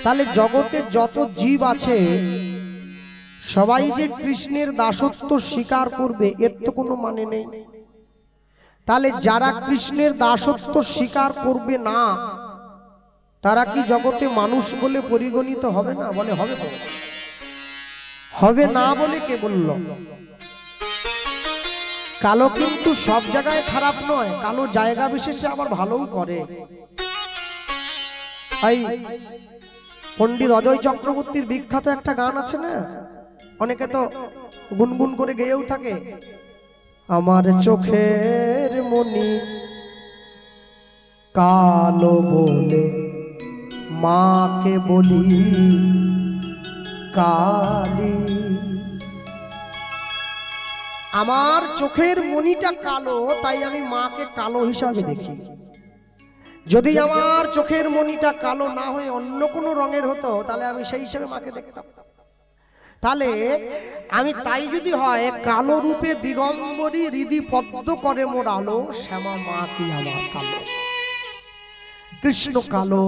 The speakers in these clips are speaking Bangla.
তাহলে জগতে যত জীব আছে সবাই যে কৃষ্ণের দাসত্ব স্বীকার করবে এর তো কোনো মানে নেই। তাহলে যারা কৃষ্ণের দাসত্ব স্বীকার করবে না তারা কি জগতে মানুষ বলে পরিগণিত হবে না? বলে হবে তো, হবে না বলে কে বলল? কালো কিন্তু সব জায়গায় খারাপ নয়, কালো জায়গা বিশেষে আবার ভালোও করে। পণ্ডিত অজয় চক্রবর্তীর বিখ্যাত একটা গান আছে না, অনেকে তো গুনগুন করে গেয়েও থাকে, আমার চোখের মনি কালো বলে মাকে বলি কালী। আমার চোখের মনিটা কালো তাই আমি মাকে কালো হিসাবে দেখি। যদি আমার চোখের মনিটা কালো না হয়ে অন্য কোনো রঙের হতো তাহলে আমি সেই হিসেবে মাকে দেখতাম। তাহলে আমি তাই যদি হয় কালো রূপে দিগম্বরী হৃদি পদ্ম করে মোর আলো, শ্যামা মা কি আমার কালো। কৃষ্ণ কালো,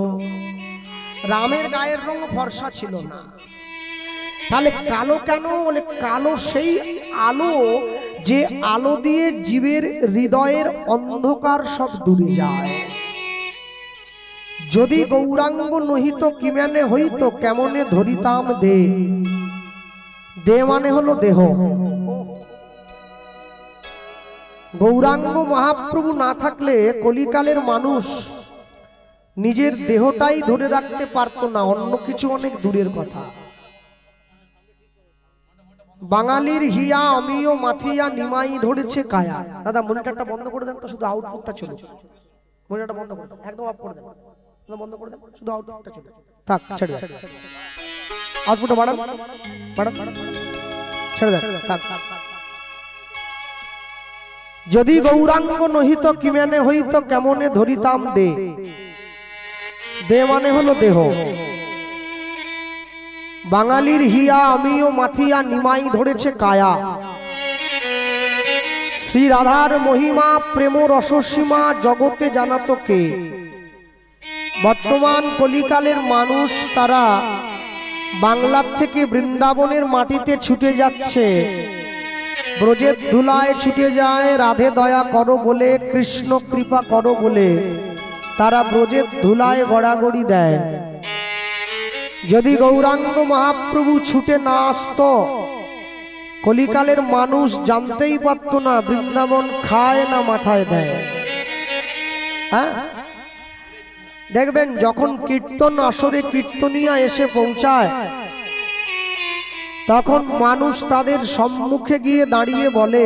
রামের গায়ের রং ফর্সা ছিল না। তাহলে কালো কেন? বলে কালো সেই আলো যে আলো দিয়ে জীবের হৃদয়ের অন্ধকার সব দূরে যায়। যদি গৌরাঙ্গ নহিত কিমানে হইতো কেমনে ধরিতাম দে। দে মানে হলো দেহ। গৌরাঙ্গ মহাপ্রভু না থাকলে কলিকালের মানুষ নিজের দেহটাই ধরে রাখতে পারতো না, অন্য কিছু অনেক দূরের কথা। বাঙালির হিয়া অমিয় মাথিয়া নিমাই ধরেছে কায়া। দাদা মনিটরটা বন্ধ করে দেন তো, শুধু আউটপুটটা চলে। মনিটরটা বন্ধ করে দেন, একদম অফ করে দেন, বন্ধ করে দেন, শুধু আউটপুটটা চলে। থাক, ছেড়ে দেন, আউটপুটটা বাড়ান, বাড়ান, ছেড়ে দেন, থাক। যদি গৌরাঙ্গ নহিত কিমানে হইতো কেমনে ধরিতাম দে। দে মানে হলো দেহ। বাঙালির হিয়া আমিও মাথিয়া নিমাই ধরেছে কায়া। শ্রী রাধার মহিমা প্রেম রসসীমা জগতে জানাতো কে। বর্তমান কলিকালের মানুষ তারা বাংলার থেকে বৃন্দাবনের মাটিতে ছুটে যাচ্ছে, ব্রজের ধুলায় ছুটে যায় রাধে দয়া করো বলে, কৃষ্ণ কৃপা করো বলে তারা ব্রজের ধুলায় গড়াগড়ি দেয়। যদি গৌরাঙ্গ মহাপ্রভু ছুটে না আসতো কলিকালের মানুষ জানতেই পারতো না বৃন্দাবন খায় না মাথায় দেয়। হ্যাঁ, দেখবেন যখন কীর্তন আসরে কীর্তনিয়া এসে পৌঁছায় তখন মানুষ তাদের সম্মুখে গিয়ে দাঁড়িয়ে বলে,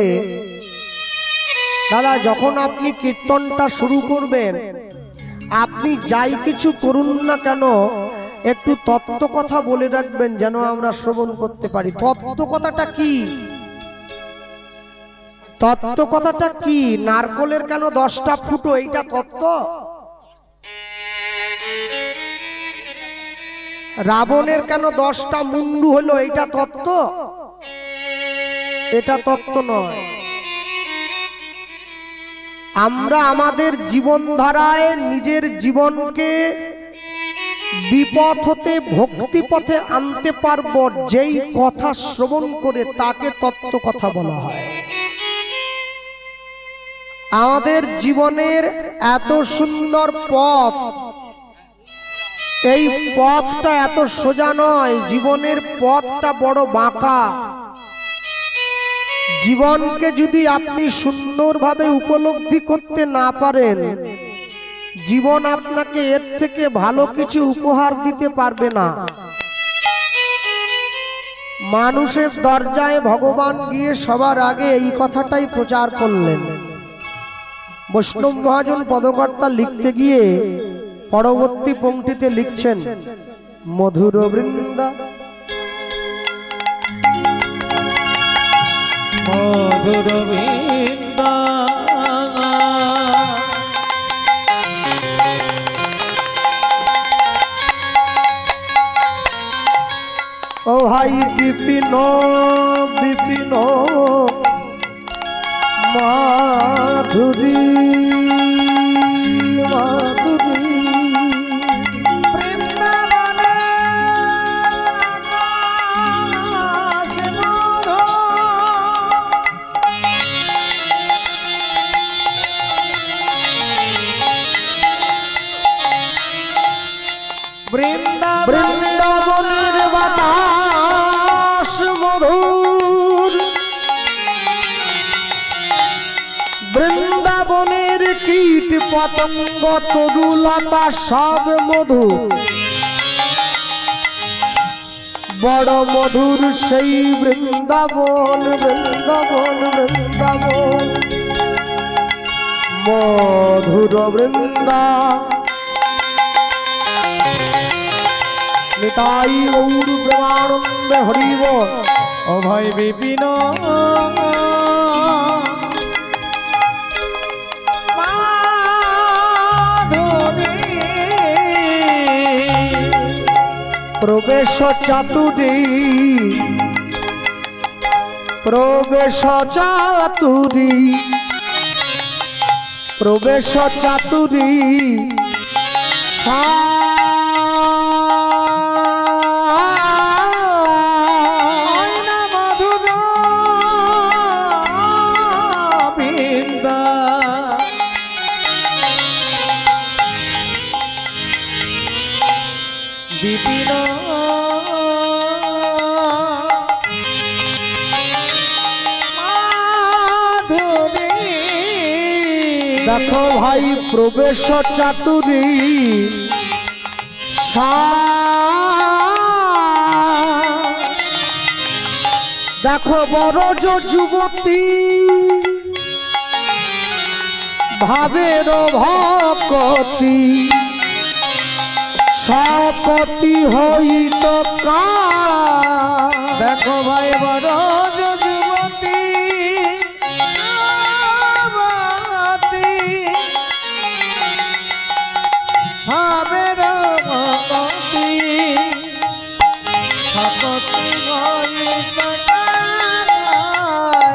দাদা যখন আপনি কীর্তনটা শুরু করবেন আপনি যাই কিছু করুন না কেন একটু তত্ত্ব কথা বলে রাখবেন যেন আমরা শ্রবণ করতে পারি। তত্ত্ব কথাটা কি? তত্ত্ব কথাটা কি? নারকলের কেন 10টা ফুটো, এইটা তত্ত্ব? রাবণের কেন 10টা মুন্ডু হলো, এইটা তত্ত্ব? এটা তত্ত্ব নয়। আমরা আমাদের জীবনধারায় নিজের জীবনকে বিপথ হতে ভক্তি পথে আনতে পারবো যেই কথা শ্রবণ করে তাকে তত্ত্ব কথা বলা হয়। আমাদের জীবনের এত সুন্দর পথ, এই পথটা এত সোজা নয়, জীবনের পথটা বড় বাঁকা। জীবনকে যদি আপনি সুন্দরভাবে উপলব্ধি করতে না পারেন জীবন আপনাকে এর থেকে ভালো কিছু উপহার দিতে পারবে না। মানুষের দরজায় ভগবান গিয়ে সবার আগে এই কথাটাই প্রচার করলেন। বৈষ্ণব মহাজন পদকর্তা লিখতে গিয়ে পরবর্তী পংক্তিতে লিখছেন, মধুর বৃন্দা মধুর বৃন্দা ও ভাই বিপিন বিপিন মাধুরী মাধুরী বৃন্দাবনে বৃন্দাবনের বাতাস মধুর, বৃন্দাবনের কীট পতঙ্গ তরুলতা সব মধুর, বড় মধুর সেই বৃন্দাবন, বৃন্দাবন বৃন্দাবন মধুর বৃন্দা। নিতাই গৌর প্রেমানন্দে হরি বল। অভয় বিপিন প্রবেশ চাতুরী, প্রবেশ চাতুরী, প্রবেশ চাতুরী মধুর বৃন্দা। বিপিন দেখো ভাই প্রবেশ চাতুরী দেখো বড় যুবতী ভাবের ভকতি, সকতি হইত কার। দেখো ভাই বড় যুবতী ভাবের ভকতি, সকতি হইত কার।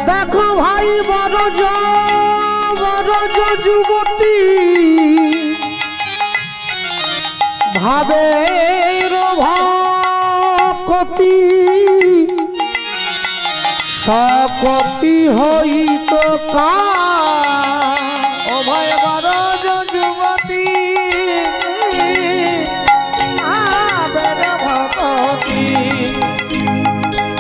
দেখো ভাই বড় যুবতী ভাবের ভকতি, সকতি হইত কার। ও ভাই বড় যুবতী ভাবের ভকতি,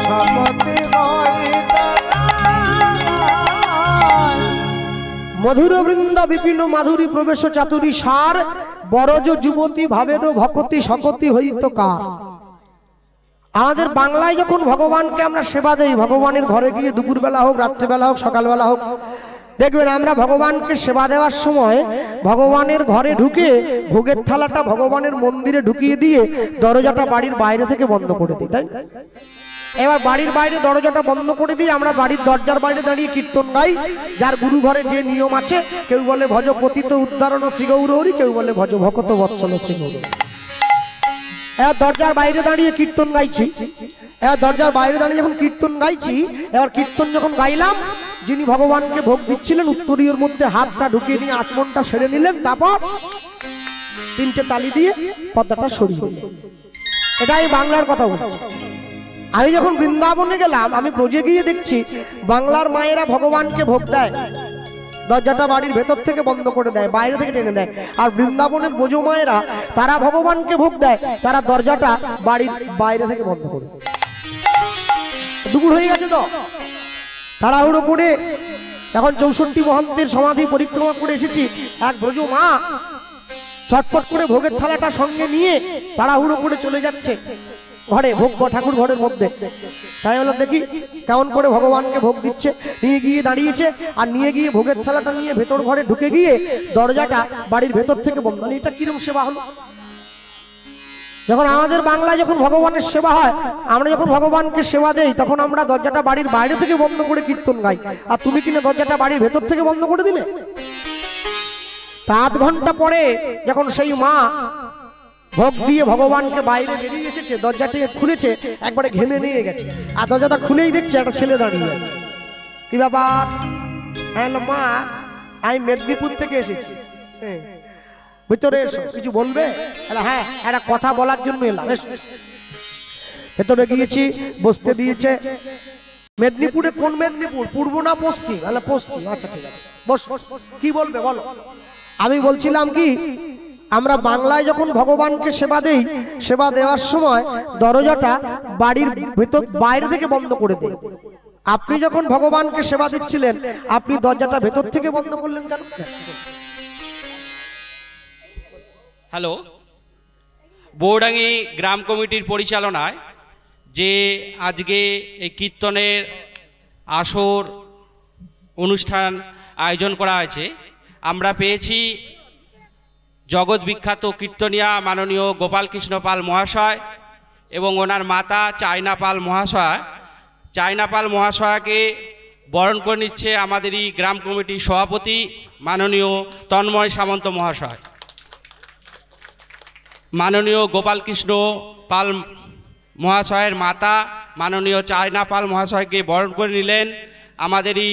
সকতি হইত কার। মধুর বৃন্দা বিপিন মাধুরী প্রবেশ চাতুরী সার, বরজ যুবতী ভাবের ভকতি সকতি হইত কার। আমাদের বাংলায় যখন ভগবানকে আমরা সেবা দেই, ভগবানের ঘরে গিয়ে দুপুরবেলা হোক, রাত্রিবেলা হোক, সকালবেলা হোক, দেখবেন আমরা ভগবানকে সেবা দেওয়ার সময় ভগবানের ঘরে ঢুকে ভোগের থালাটা ভগবানের মন্দিরে ঢুকিয়ে দিয়ে দরজাটা বাড়ির বাইরে থেকে বন্ধ করে দিই, তাই? এবার বাড়ির বাইরে দরজাটা বন্ধ করে দিয়ে আমরা বাড়ির দরজার বাইরে দাঁড়িয়ে কীর্তন গাই। যার গুরু ঘরে যে নিয়ম আছে, কেউ বলে ভজ পতিত উদ্ধারণ শ্রীগৌরহরি, কেউ বলে ভজ ভকত বৎসল শ্রীগৌর। এবার দরজার বাইরে দাঁড়িয়ে কীর্তন গাইছি, এবার দরজার বাইরে দাঁড়িয়ে যখন কীর্তন গাইছি, এবার কীর্তন যখন গাইলাম, যিনি ভগবানকে ভোগ দিচ্ছিলেন উত্তরীয়র মধ্যে হাতটা ঢুকিয়ে নিয়ে আচমনটা সেরে নিলেন, তারপর তিনটে তালি দিয়ে পর্দাটা সরিয়ে দিলেন। এটাই বাংলার কথা বলছি। আমি যখন বৃন্দাবনে গেলাম, আমি ব্রজে গিয়ে দেখছি বাংলার মায়েরা ভগবানকে ভোগ দেয়, দরজাটা বাড়ির ভেতর থেকে বন্ধ করে দেয়, বাইরে থেকে টেনে দেয়। আর বৃন্দাবনের ব্রজ মায়েরা তারা ভগবানকে ভোগ দেয়, তারা দরজাটা বাড়ির বাইরে থেকে বন্ধ করে। দুপুর হয়ে গেছে তো, তাড়াহুড়ো করে এখন 64 মহন্তের সমাধি পরিক্রমা করে এসেছি। এক ব্রজ মা চটপট করে ভোগের থালাটা সঙ্গে নিয়ে তাড়াহুড়ো করে চলে যাচ্ছে ঘরে, ভোগ ঠাকুর ঘরের মধ্যে। তাই হলো দেখি কেমন করে ভগবানকে ভোগ দিচ্ছে। নিয়ে গিয়ে দাঁড়িয়েছে, আর নিয়ে গিয়ে ভোগের থালাটা নিয়ে ভেতর ঘরে ঢুকে গিয়ে দরজাটা বাড়ির ভেতর থেকে বন্ধ। এটা কিরম সেবা হলো? যখন আমাদের বাংলায় যখন ভগবানের সেবা হয়, আমরা যখন ভগবানকে সেবা দেই, তখন আমরা দরজাটা বাড়ির বাইরে থেকে বন্ধ করে কীর্তন গাই, আর তুমি কিনা দরজাটা বাড়ির ভেতর থেকে বন্ধ করে দিলে। তা 8 ঘন্টা পরে যখন সেই মা ভোগ দিয়ে ভগবানকে বাইরে বেরিয়ে এসেছে, দরজাটি খুলেছে, একবারে ঘেমে নিয়ে গেছে, আর দরজাটা খুলেই দেখছে একটা ছেলে দাঁড়িয়ে আছে। কি ব্যাপার? হ্যাঁ মা, আমি মেদিনীপুর থেকে এসেছি, ভিতরে এসো, কিছু বলবে? হ্যাঁ, একটা কথা বলার জন্য এলাম। ভেতরে গিয়েছি, বসতে দিয়েছে। মেদিনীপুরে কোন মেদিনীপুর, পূর্ব না পশ্চিম? পশ্চিম। আচ্ছা ঠিক আছে, বস, কি বলবে বলো। আমি বলছিলাম কি, আমরা বাংলায় যখন ভগবানকে সেবা দেই, সেবা দেওয়ার সময় দরজাটা বাড়ির ভেতর বাইরে থেকে বন্ধ করে দেয়। আপনি যখন ভগবানকে সেবা দিচ্ছিলেন, আপনি দরজাটা ভেতর থেকে বন্ধ করলেন কেন? হ্যালো, বৌডাঙ্গি গ্রাম কমিটির পরিচালনায় যে আজকে এই কীর্তনের আসর অনুষ্ঠান আয়োজন করা হয়েছে, আমরা পেয়েছি জগৎ বিখ্যাত কীর্তনিয়া মাননীয় গোপাল কৃষ্ণ পাল মহাশয় এবং ওনার মাতা চায়না পাল মহাশয়। চায়না পাল মহাশয়কে বরণ করে নিচ্ছে আমাদের এই গ্রাম কমিটির সভাপতি মাননীয় তন্ময় সামন্ত মহাশয়। মাননীয় গোপাল কৃষ্ণ পাল মহাশয়ের মাতা মাননীয় চায়না পাল মহাশয়কে বরণ করে নিলেন আমাদেরই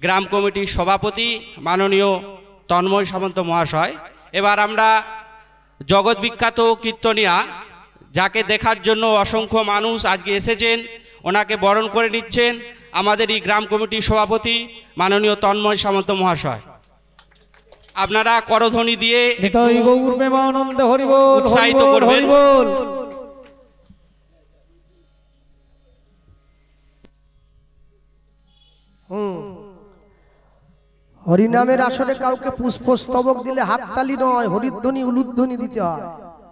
গ্রাম কমিটির সভাপতি মাননীয় তন্ময় সামন্ত মহাশয়। এবার আমরা জগৎ বিখ্যাত কীর্তনিয়া, যাকে দেখার জন্য অসংখ্য মানুষ আজকে এসেছেন, ওনাকে বরণ করে নিচ্ছেন আমাদেরই গ্রাম কমিটির সভাপতি মাননীয় তন্ময় সামন্ত মহাশয়। আপনারা করধ্বনি দিয়ে উৎসাহিত করবেন। হরিনামের আসরে কাউকে পুষ্পস্তবক দিলে হাততালি নয়, হরিধ্বনি উলুধ্বনি দিতে হয়।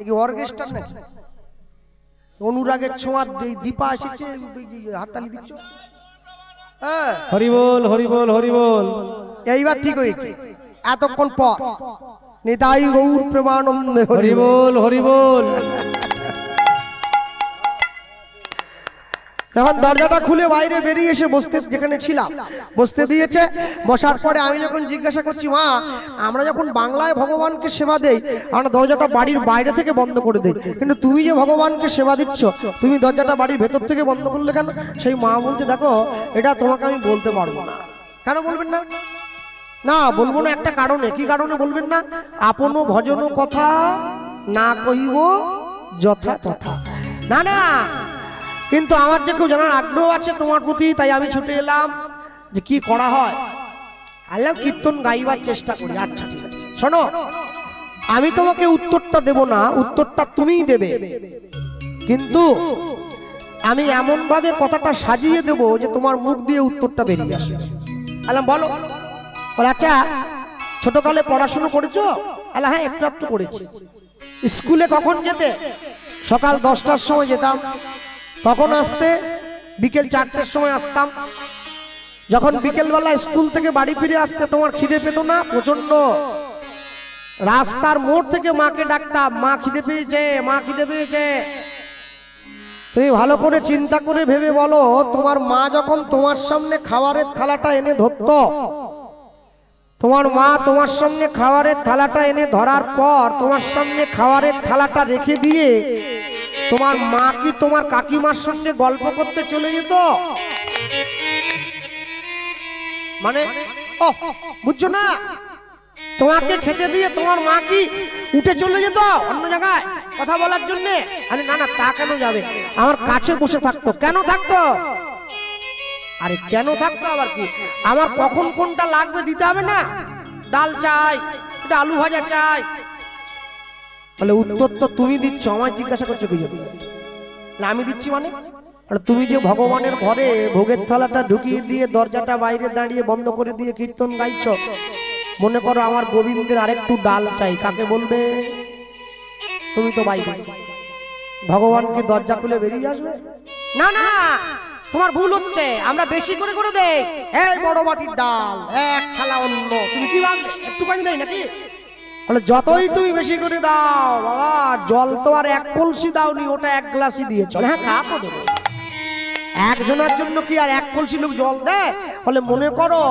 কি অর্কেস্ট্রার নাকি? অনুরাগের ছোঁয়া দীপা এসেছে, হাততালি দিচ্ছ? হ্যাঁ, হরি বল হরি বল হরি বল। এইবার ঠিক হয়েছে। এতক্ষণ পর নিতাই গৌর প্রেমানন্দে হরি বল হরি বল। যখন দরজাটা খুলে বাইরে বেরিয়ে এসে বসতে, যেখানে ছিলাম বসতে দিয়েছে, বসার পরে আমি যখন জিজ্ঞাসা করছি, মা আমরা যখন বাংলায় ভগবানকে সেবা দেই, আমরা দরজাটা বাড়ির বাইরে থেকে বন্ধ করে দেই, কিন্তু তুমি যে ভগবানকে সেবা দিচ্ছ, তুমি দরজাটা বাড়ির ভেতর থেকে বন্ধ করলে কেন? সেই মা বলছে, দেখো এটা তোমাকে আমি বলতে পারবো না। কেন বলবেন না? না বলবো না একটা কারণে। কি কারণে বলবেন না? আপন ভজন কথা না কহিব যথা তথা। না না, কিন্তু আমার যে কেউ জানার আগ্রহ আছে তোমার প্রতি, তাই আমি ছুটে এলাম যে কি করা হয়। আল্লাহ কীর্তন গাইবার চেষ্টা করি। আচ্ছা ঠিক আছে, শোনো, আমি তোমাকে উত্তরটা দেব না, উত্তরটা তুমিই দেবে, কিন্তু আমি এমন ভাবে কথাটা সাজিয়ে দেব যে তোমার মুখ দিয়ে উত্তরটা বেরিয়ে আসবে। আল্লাহ বলো। আচ্ছা, ছোটকালে পড়াশোনা করেছো? আল্লাহ হ্যাঁ, একটু একটু করেছি। স্কুলে কখন যেতে? সকাল 10টার সময় যেতাম, তখন আসতে বিকেল 4টের সময় আসতাম। যখন বিকেলবেলা স্কুল থেকে বাড়ি ফিরে আসতে তোমার খিদে পেত না? প্রচন্ড। রাস্তার মোড় থেকে মাকে ডাকতাম, মা খিদে পেয়েছে, মা খিদে পেয়েছে। তুমি ভালো করে চিন্তা করে ভেবে বলো, তোমার মা যখন তোমার সামনে খাবারের থালাটা এনে ধরত, তোমার মা তোমার সামনে খাবারের থালাটা এনে ধরার পর তোমার সামনে খাবারের থালাটা রেখে দিয়ে তোমার মা কি তোমার কাকিমার সঙ্গে গল্প করতে চলে যেত? মানে বুঝছো না? তোমাকে খেতে দিয়ে তোমার মা কি উঠে চলে যেত অন্য জায়গায় কথা বলার জন্য? আরে না না, তা কেন যাবে? আমার কাছে বসে থাকতো। কেন থাকতো? আরে কেন থাকতো আবার কি? আমার কখন কোনটা লাগবে দিতে হবে না? ডাল চাই, এটা আলু ভাজা চাই। তাহলে উত্তর তো তুমি দিচ্ছ, আমায় জিজ্ঞাসা করছো কি জন্য? না আমি দিচ্ছি মানে? আর তুমি যে ভগবানের ঘরে ভোগের থালাটা ঢুকিয়ে দিয়ে দরজাটা বাইরে দাঁড়িয়ে বন্ধ করে দিয়ে কীর্তন গাইছ, মনে করো আমার গোবিন্দের আরেকটু ডাল চাই, কাকে বলবে? তুমি তো বাইরে। ভগবান কি দরজা খুলে বেরিয়ে আসবে? না না, তোমার ভুল হচ্ছে। আমরা বেশি করে করে দেই। এই বড় বাটির ডাল, এক থালা অন্ন, তুমি কি ভাববে একটুখানি দেই নাকি? বলে যতই তুমি বেশি করে দাও বাবা, জল তো আর এক কলসি দাওনি, ওটা এক গ্লাসই দিয়েছ। হ্যাঁ কাকও দেবো, একজনের জন্য কি আর এক কলসি লোক জল দেয়? বলে মনে করো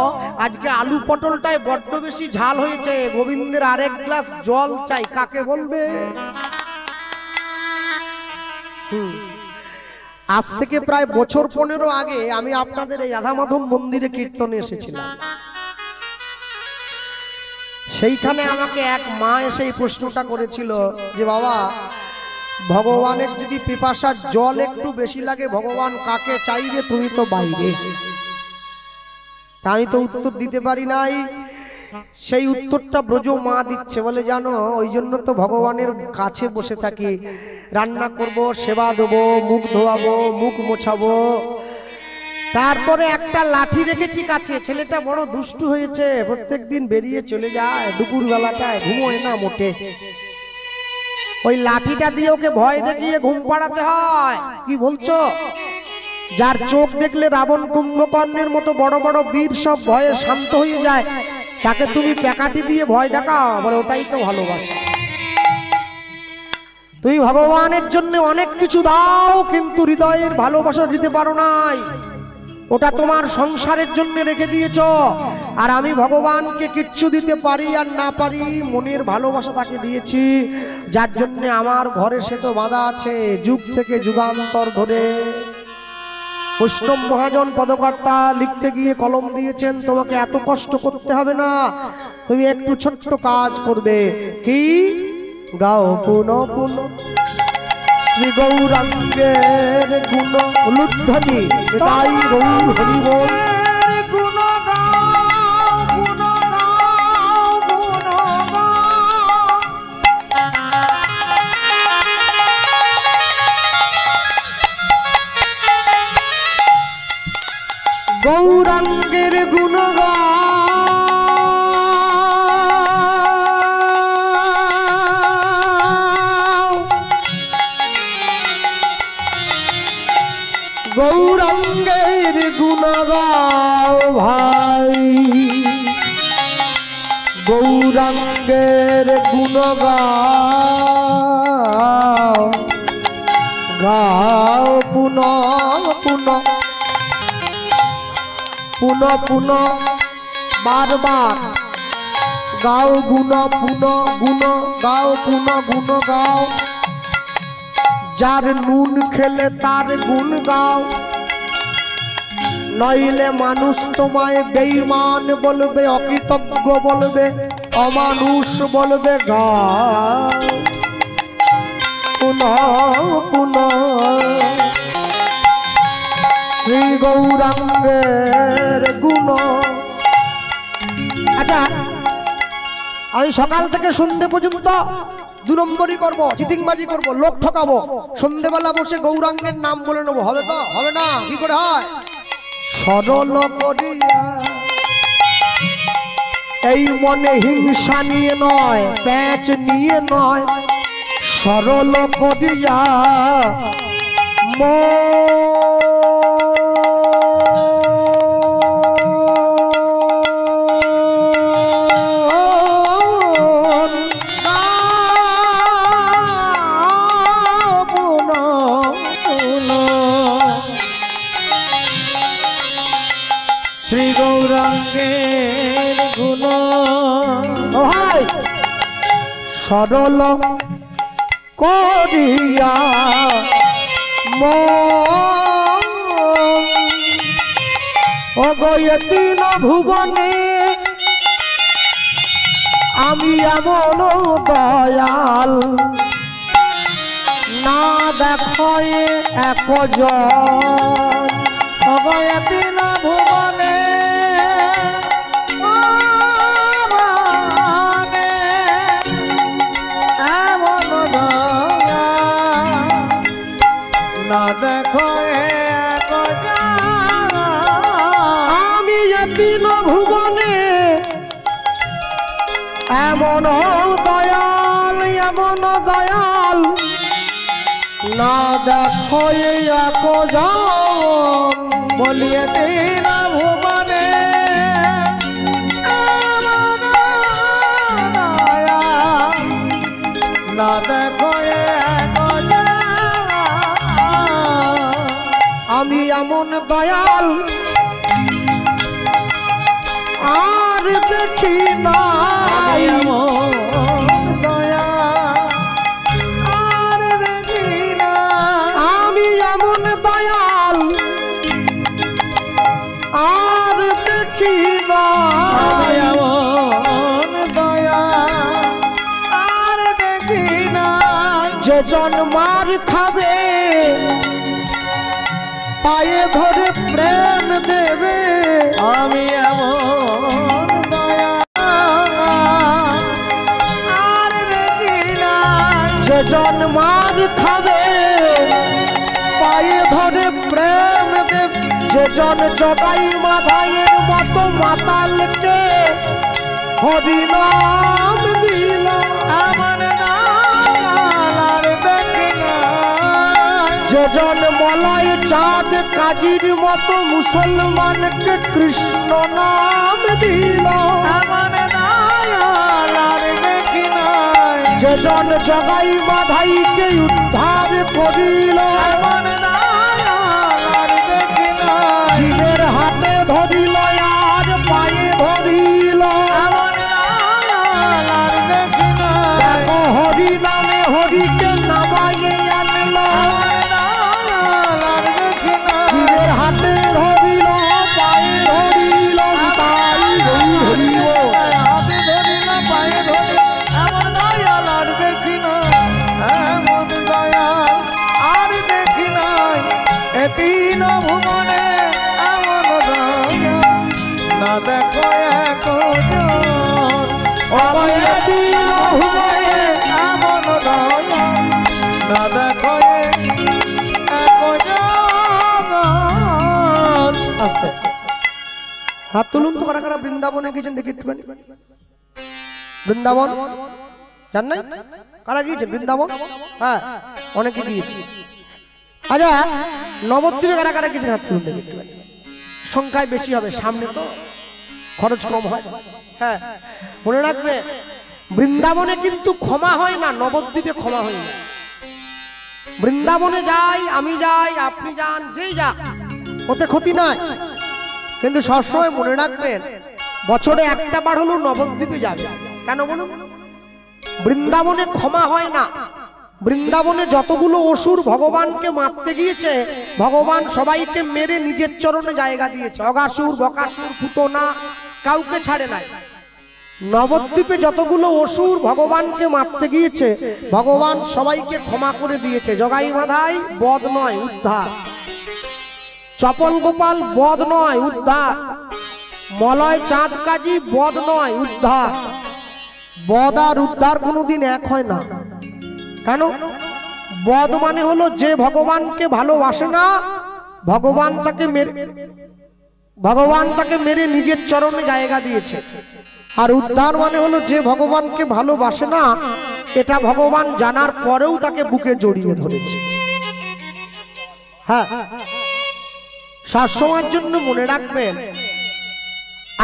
আজকে আলু পটলটায় বড্ড বেশি ঝাল হয়েছে, গোবিন্দের আরেক গ্লাস জল চাই, কাকে বলবে? আজ থেকে প্রায় বছর 15 আগে আমি আপনাদের এই রাধা মাধব মন্দিরে কীর্তনে এসেছিলাম। সেইখানে আমাকে এক মা এসে এই প্রশ্নটা করেছিল যে বাবা, ভগবানের যদি পিপাসার জল একটু বেশি লাগে, ভগবান কাকে চাইবে? তুমি তো বাইরে। তা আমি তো উত্তর দিতে পারি নাই। সেই উত্তরটা ব্রজ মা দিচ্ছে, বলে জানো ওই জন্য তো ভগবানের কাছে বসে থাকি, রান্না করব, সেবা দেবো, মুখ ধোয়াবো, মুখ মোছাবো, তারপরে একটা লাঠি রেখেছি কাছে। ছেলেটা বড় দুষ্টু হয়েছে, প্রত্যেকদিন বেরিয়ে চলে যায়, দুপুর বেলাটায় ঘুমোয় না মোটে। ওই লাঠিটা দিয়ে ওকে ভয় দেখিয়ে ঘুম পাড়াতে হয়। কি বলছো? যার চোখ দেখলে রাবণ কুম্ভকর্ণের মতো বড় বড় বীর সব ভয়ে শান্ত হয়ে যায়, তাকে তুমি প্যাকাটি দিয়ে ভয় দেখাও? বলে ওটাই তো ভালোবাসা। তুমি ভগবানের জন্য অনেক কিছু দাও, কিন্তু হৃদয়ের ভালোবাসা দিতে পারো নাই, ওটা তোমার সংসারের জন্য রেখে দিয়েছ। আর আমি ভগবানকে কিচ্ছু দিতে পারি আর না পারি, মনের ভালোবাসা তাকে দিয়েছি, যার জন্য আমার ঘরে সে তো বাঁধা আছে যুগ থেকে যুগান্তর ধরে। বৈষ্ণব মহাজন পদকর্তা লিখতে গিয়ে কলম দিয়েছেন, তোমাকে এত কষ্ট করতে হবে না, তুমি একটু ছোট্ট কাজ করবে। কি? গাও পুন পুন শ্রী গৌরাঙ্গের গুণ উলুধ্বনি, তাই গৌর হরি বল। গৌরাঙ্গের গুণ গৌরাঙ্গের গুণ গাও ভাই, গৌরাঙ্গের গুণ গাও, গাও পুন পুন পুন পুন বারবার গাও গুণ পুন গুণ গাও পুন গুণ গাও, যার নুন খেলে তার গুণ গাও, নইলে মানুষ তোমায় বেঈমান বলবে, অকৃতজ্ঞ বলবে, অমানুষ বলবে। গাও পুন পুন শ্রী গৌরাঙ্গের গুণ। আচ্ছা, আমি সকাল থেকে সন্ধ্যে পর্যন্ত 2 নম্বরই করবো, চিটিংবাজি করবো, লোক ঠকাবো, সন্ধ্যেবেলা বসে গৌরাঙ্গের নাম বলে নেবো, হবে তো? হবে না। কি করে হয়? সরল করিয়া এই মনে হিংসা নিয়ে নয়, প্যাচ নিয়ে নয়, সরল করিয়া শ্রী গৌরাঙ্গের গুণ। ভাই সরল করিয়া অগয়তিন ভুবনে আমি এমন দয়াল না দেখায় একজন। অগয়তিন ভুবনে এমন দয়াল না দেখায় একজন। আমি তিন ভুবনে এমন দয়াল, এমন দয়াল না দেখো একজন। বলিয়ে তিন ভুবনে এমন দয়াল না দেখো একজন। আমি এমন দয়াল আর দেখি নাই, দয়া আর দেখি না। আমি এমন দয়াল আর দেখি না, এমন দয়া আর দেখি না। যে জন্মার খাবে পায়ে ধরে প্রেম দেবে, আমি এমন দয়াল জন মার খাবে পায়ে ধরে প্রেম দেব, যে জন জগাই মাধাইয়ের মতো মাতালকে হরি নাম দিল। আমার নাম দেখে না যে জন মলয় চাঁদ কাজীর মতো মুসলমানকে কৃষ্ণ নাম দিল। আমার নাম দেখি না যে জন জগাই বাধাইকে উদ্ধার করিল। আমার নাম দেখি না জীবের হাতে ধরিল আর পায়ে ধরিল। আমার নাম দেখি না দেখো হরি নামে হরিকে নামাইয়ে আনল। জীবের হাতে ধরিল পায়ে ধরিল তাই ধরিল হাতে ধরিল পায়ে ধরিল। এমন দয়াল আর দেখি না, এমন দয়াল আর দেখি নাই এ তিন ভুবনে। এমন দয়াল না দেখো একজন অময় তিন ভুবনে। এমন দয়াল না দেখো আস্তে হাত তুলুন তো। কারা কারা বৃন্দাবনে গিয়েছেন দেখি একটুখানি? বৃন্দাবন জান নাই? কারা গিয়েছেন বৃন্দাবন? হ্যাঁ অনেকে গিয়েছে। আচ্ছা নবদ্বীপে কারা কারা গিয়েছেন হাত তুলুন দেখি একটুখানি। সংখ্যায় বেশি হবে, সামনে তো খরচ কম হয়। হ্যাঁ মনে রাখবে বৃন্দাবনে কিন্তু ক্ষমা হয় না, নবদ্বীপে ক্ষমা হয় না। বৃন্দাবনে যাই, আমি যাই, আপনি যান, যেই যাক ওতে ক্ষতি নাই, কিন্তু সবসময় মনে রাখবেন বছরে একটা বার হলো নবদ্বীপে যাবে। কেন বলুন? বৃন্দাবনে ক্ষমা হয় না। বৃন্দাবনে যতগুলো অসুর ভগবানকে মারতে গিয়েছে, ভগবান সবাইকে মেরে নিজের চরণে জায়গা দিয়েছে। অগাসুর, বকাসুর, পুতনা কাউকে ছাড়ে নাই। নবদ্বীপে যতগুলো অসুর ভগবানকে মারতে গিয়েছে, ভগবান সবাইকে ক্ষমা করে দিয়েছে। জগাই মাধাই বদ নয়, উদ্ধার। চপল গোপাল বদ নয়, উদ্ধার। মলয় চাঁদ কাজী বদ নয়, উদ্ধার। বদ আর উদ্ধার কোনোদিন এক হয় না। কেন? বদ মানে হলো যে ভগবানকে ভালোবাসে না, ভগবান তাকে মেরে নিজের চরণে জায়গা দিয়েছে। আর উদ্ধার মানে হলো যে ভগবানকে ভালোবাসে না, এটা ভগবান জানার পরেও তাকে বুকে জড়িয়ে ধরেছে। হ্যাঁ সবসময়ের জন্য মনে রাখবেন,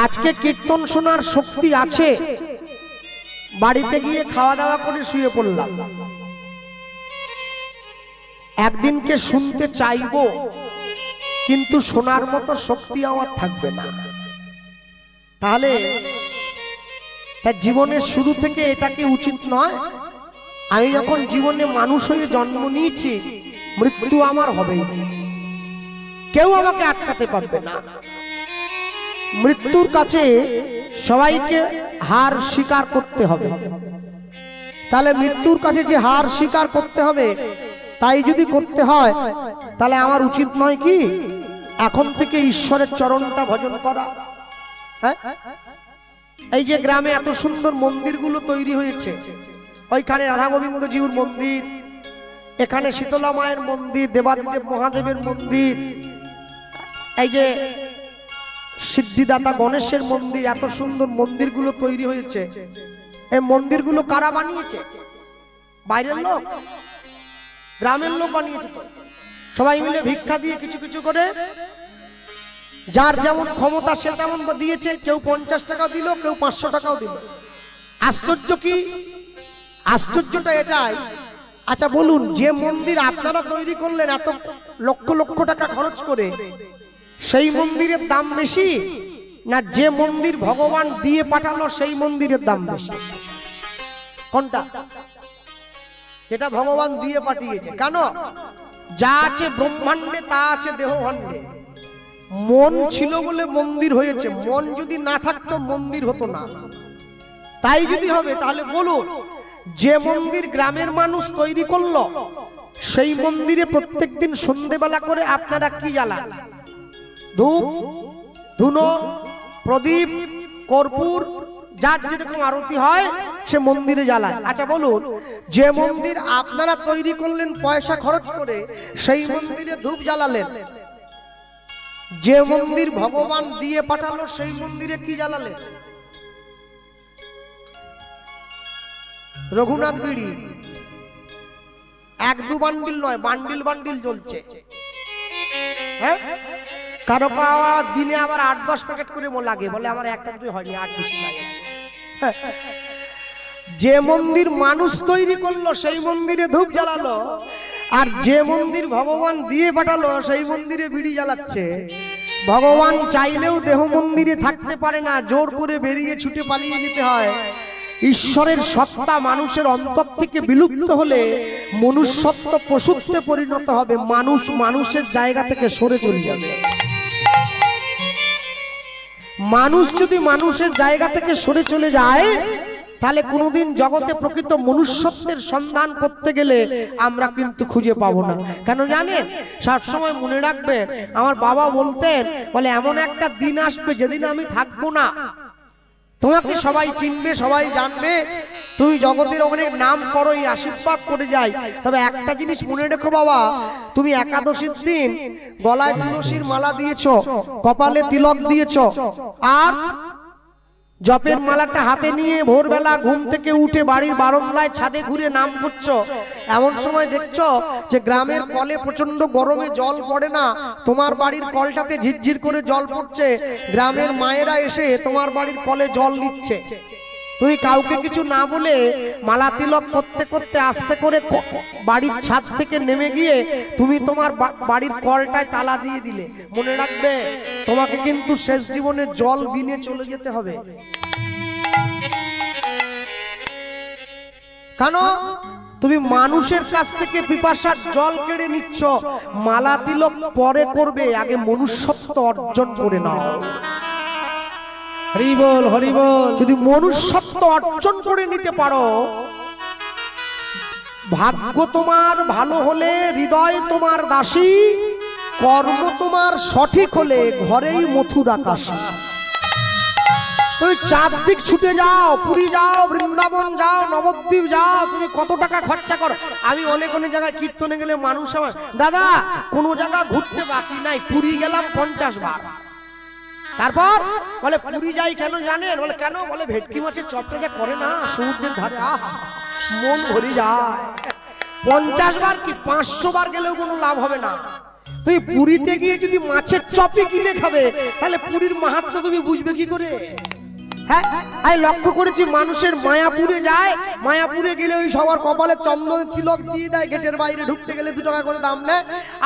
আজকে কীর্তন শোনার শক্তি আছে, বাড়িতে গিয়ে খাওয়া দাওয়া করে শুয়ে পড়লাম, একদিনকে শুনতে চাইবো কিন্তু শোনার মতো শক্তি আমার থাকবে না। তাহলে তার জীবনের শুরু থেকে এটা কি উচিত নয়? আমি যখন জীবনে মানুষ হয়ে জন্ম নিয়েছি, মৃত্যু আমার হবেই, কেউ আমাকে আটকাতে পারবে না। মৃত্যুর কাছে সবাইকে হার স্বীকার করতে হবে। তাহলে মৃত্যুর কাছে যে হার স্বীকার করতে হবে, তাই যদি করতে হয়, তাহলে আমার উচিত নয় কি এখন থেকে ঈশ্বরের চরণটা ভজন করা? হ্যাঁ, এই যে গ্রামে এত সুন্দর মন্দিরগুলো তৈরি হয়েছে, ওইখানে রাধা গোবিন্দ জিউর মন্দির, এখানে শীতলা মায়ের মন্দির, দেবাদিদেব মহাদেবের মন্দির, এই যে সিদ্ধিদাতা গণেশের মন্দির, এত সুন্দর মন্দিরগুলো তৈরি হয়েছে। এই মন্দিরগুলো কারা বানিয়েছে? বাইরের লোক? গ্রামের লোক বানিয়েছে। সবাই মিলে ভিক্ষা দিয়ে কিছু কিছু করে, যার যেমন ক্ষমতা সে তেমন দিয়েছে। কেউ 50 টাকা দিল, কেউ 500 টাকাও দিল। আশ্চর্য কি? আশ্চর্যটা এটাই, আচ্ছা বলুন, যে মন্দির আপনারা তৈরি করলেন এত লক্ষ লক্ষ টাকা খরচ করে, সেই মন্দিরের দাম বেশি না যে মন্দির ভগবান দিয়ে পাঠালো সেই মন্দিরের দাম বেশি? কোনটা? যেটা ভগবান দিয়ে পাঠিয়েছে। কেন? যা আছে ব্রহ্মাণ্ডে তা আছে দেহভাণ্ডে। মন ছিল বলে মন্দির হয়েছে, মন যদি না থাকতো মন্দির হতো না। তাই যদি হবে তাহলে বলুন, যে মন্দির গ্রামের মানুষ তৈরি করলো, সেই মন্দিরে প্রত্যেকদিন সন্ধ্যেবেলা করে আপনারা কি জ্বালান? ধূপ, ধুনো, প্রদীপ, কর্পূর, যার যেরকম আরতি হয় সে মন্দিরে জ্বালায়। আচ্ছা বলুন, যে মন্দির আপনারা তৈরি করলেন পয়সা খরচ করে, সেই মন্দিরে ধূপ জ্বালালেন, যে মন্দির ভগবান দিয়ে পাঠালো সেই মন্দিরে কি জ্বালালেন? রঘুনাথ বিড়ি এক দু বান্ডিল নয়, বান্ডিল বান্ডিল জ্বলছে। হ্যাঁ, কারো কারো দিনে আবার 8-10 প্যাকেট করে লাগে, বলে আমার একটা দুটো হয়নি, 8 বেশি লাগে। যে মন্দির মানুষ তৈরি করলো সেই মন্দিরে ধূপ জ্বালালো, আর যে মন্দির ভগবান দিয়ে পাঠালো সেই মন্দিরে বিড়ি জ্বালাচ্ছে। ভগবান চাইলেও দেহ মন্দিরে থাকতে পারে না, জোর করে বেরিয়ে ছুটে পালিয়ে যেতে হয়। ঈশ্বরের সত্তা মানুষের অন্তর থেকে বিলুপ্ত হলে মনুষ্যত্ব পশুত্বে পরিণত হবে, মানুষ মানুষের জায়গা থেকে সরে চলে যাবে। মানুষ যদি মানুষের জায়গা থেকে সরে চলে যায়, তাহলে কোনোদিন জগতে প্রকৃত মনুষ্যত্বের সন্ধান করতে গেলে আমরা কিন্তু খুঁজে পাবো না। কেন জানেন? সবসময় মনে রাখবেন, আমার বাবা বলতেন, বলে এমন একটা দিন আসবে যেদিন আমি থাকবো না, তোমাকে সবাই চিনবে, সবাই জানবে, তুমি জগতের অনেক নাম করো, এই আশীর্বাদ করে যাই। তবে একটা জিনিস মনে রেখো বাবা, তুমি একাদশীর দিন গলায় তুলসীর মালা দিয়েছো, কপালে তিলক দিয়েছো, আর জপের মালাটা হাতে নিয়ে ভোরবেলা ঘুম থেকে উঠে বাড়ির বারান্দায় ছাদে ঘুরে নাম করছো। এমন সময় দেখছো যে গ্রামের কলে প্রচন্ড গরমে জল পড়ে না, তোমার বাড়ির কলটাতে ঝিরঝির করে জল পড়ছে, গ্রামের মায়েরা এসে তোমার বাড়ির কলে জল নিচ্ছে। তুমি কাউকে কিছু না বলে মালা তিলক করতে করতে আস্তে করে বাড়ির ছাদ থেকে নেমে গিয়ে তুমি তোমার বাড়ির কলটায় তালা দিয়ে দিলে। মনে রাখবে, তোমাকে কিন্তু শেষ জীবনে জল বিনে চলে যেতে হবে। কেন? তুমি মানুষের কাছ থেকে পিপাসার জল কেড়ে নিচ্ছ। মালা তিলক পরে করবে, আগে মনুষ্যত্ব অর্জন করে নাও। হরি বল, হরি বল। যদি মনুষ্যত্ব অর্জন করে নিতে পারো, ভাগ্য তোমার ভালো হলে হৃদয় তোমার দাসী, কর্ম তোমার সঠিক হলে ঘরেই মথুর আকাশী। তুমি চারদিক ছুটে যাও, পুরী যাও, বৃন্দাবন যাও, নবদ্বীপ যাও, তুমি কত টাকা খরচা করো। আমি অনেক অনেক জায়গায় কীর্তনে গেলে মানুষ আমার, দাদা কোনো জায়গা ঘুরতে বাকি নাই, পুরী গেলাম 50 বার। তারপর বলে পুরী যাই কেন জানেন? বলে কেন? বলে ভেটকি মাছের চপটা যা করে না সমুদ্রের ধারে, আহা মন ভরে যায়। 50 বার কি 500 বার গেলেও কোনো লাভ হবে না। তুমি পুরীতে গিয়ে যদি মাছের চপই কিনে খাবে, তাহলে পুরীর মাহাত্ম্য তুমি বুঝবে কি করে? হ্যাঁ, আমি লক্ষ্য করেছি মানুষের মায়াপুরে যায়, মায়াপুরে গেলে ওই সবার কপালে চন্দনের তিলক দিয়ে দেয়, গেটের বাইরে ঢুকতে গেলে 2 টাকা করে দাম নেয়।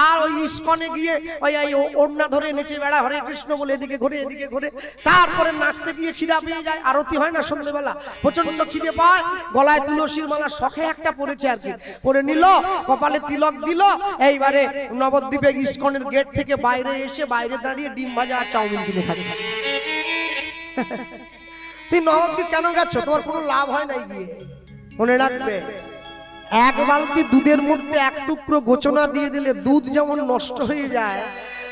আর ওই ইস্কনে গিয়ে ওই ওড়না ধরে নেচে বেড়া, হরে কৃষ্ণ বলে এদিকে ঘুরে এদিকে ঘুরে। তারপরে নাচতে গিয়ে খিদা পেয়ে যায়, আরতি হয় না সন্ধ্যেবেলা, প্রচন্ড খিদে পায়, গলায় তুলসীর মালা শখে একটা পরেছে আর কি, পরে নিল, কপালে তিলক দিল। এইবারে নবদ্বীপে ইস্কনের গেট থেকে বাইরে এসে বাইরে দাঁড়িয়ে ডিম ভাজা আর চাউমিন কিনে খাচ্ছে। তুই নবদ্বীপ কেন গেছো? তোমার কোনো লাভ হয় নাই গিয়ে। মনে রাখবে, এক বালতি দুধের মধ্যে 1 টুকরো গোচনা দিয়ে দিলে দুধ যেমন নষ্ট হয়ে যায়,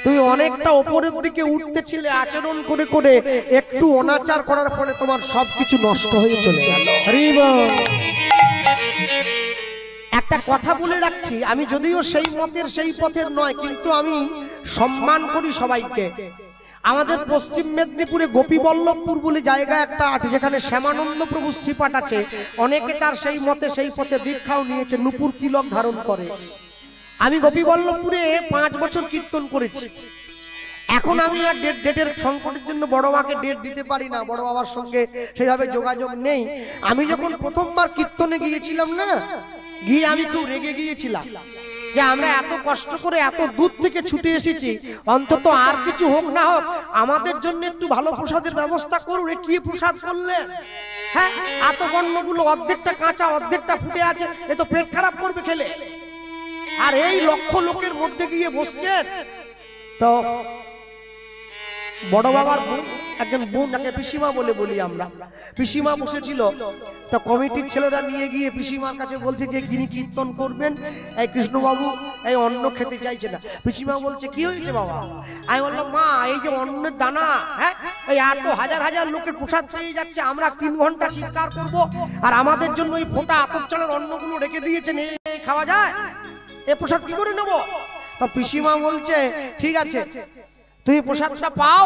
তুমি অনেকটা ওপরের দিকে উঠতেছিলে, আচরণ করে করে একটু অনাচার করার ফলে তোমার সবকিছু নষ্ট হয়ে চলে গেল। একটা কথা বলে রাখছি, আমি যদিও সেই মতের সেই পথের নয়, কিন্তু আমি সম্মান করি সবাইকে। আমাদের পশ্চিম মেদিনীপুরে গোপীবল্লভপুর বলে জায়গা একটা আছে, যেখানে শ্যামানন্দ প্রভু শ্রীপাঠ আছে। অনেকে তার সেই মতে সেই পথে দীক্ষাও নিয়েছে, নূপুর তিলক ধারণ করে। আমি গোপীবল্লভপুরে 5 বছর কীর্তন করেছি। এখন আমি আর ডেটের সংকটের জন্য বড় মাকে ডেট দিতে পারি না, বড় বাবার সঙ্গে সেইভাবে যোগাযোগ নেই। আমি যখন প্রথমবার কীর্তনে গিয়েছিলাম না, গিয়ে আমি খুব রেগে গিয়েছিলাম যে আমরা এত কষ্ট করে এত দূর থেকে ছুটে এসেছি, অন্তত আর কিছু হোক না হোক আমাদের জন্য একটু ভালো প্রসাদের ব্যবস্থা করুন। কি প্রসাদ করলে? হ্যাঁ, এত বর্ণগুলো অর্ধেকটা কাঁচা অর্ধেকটা ফুটে আছে, এ তো পেট খারাপ করবে খেলে। আর এই লক্ষ লোকের মধ্যে গিয়ে বসছেন, তো বড় বাবার বোন, একজন বোন, যাকে পিসিমা বলে বলি আমরা, পিসিমা বসেছিল। তো কমিটির ছেলেরা নিয়ে গিয়ে পিসিমার কাছে বলছে যে যিনি কীর্তন করবেন এই কৃষ্ণবাবু এই অন্ন খেতে চাইছে না। পিসিমা বলছে কি হয়েছে বাবা? আমি বললাম মা, এই যে অন্নের দানা, হ্যাঁ, এই এত হাজার হাজার লোকের প্রসাদ পেয়ে যাচ্ছে, আমরা 3 ঘন্টা চিৎকার করব, আর আমাদের জন্য এই ফোঁটা আতপ চালের অন্নগুলো রেখে দিয়েছেন, এই খাওয়া যায়? এ প্রসাদ কি করে নেবো? তো পিসিমা বলছে ঠিক আছে, তুমি প্রসাদটা পাও,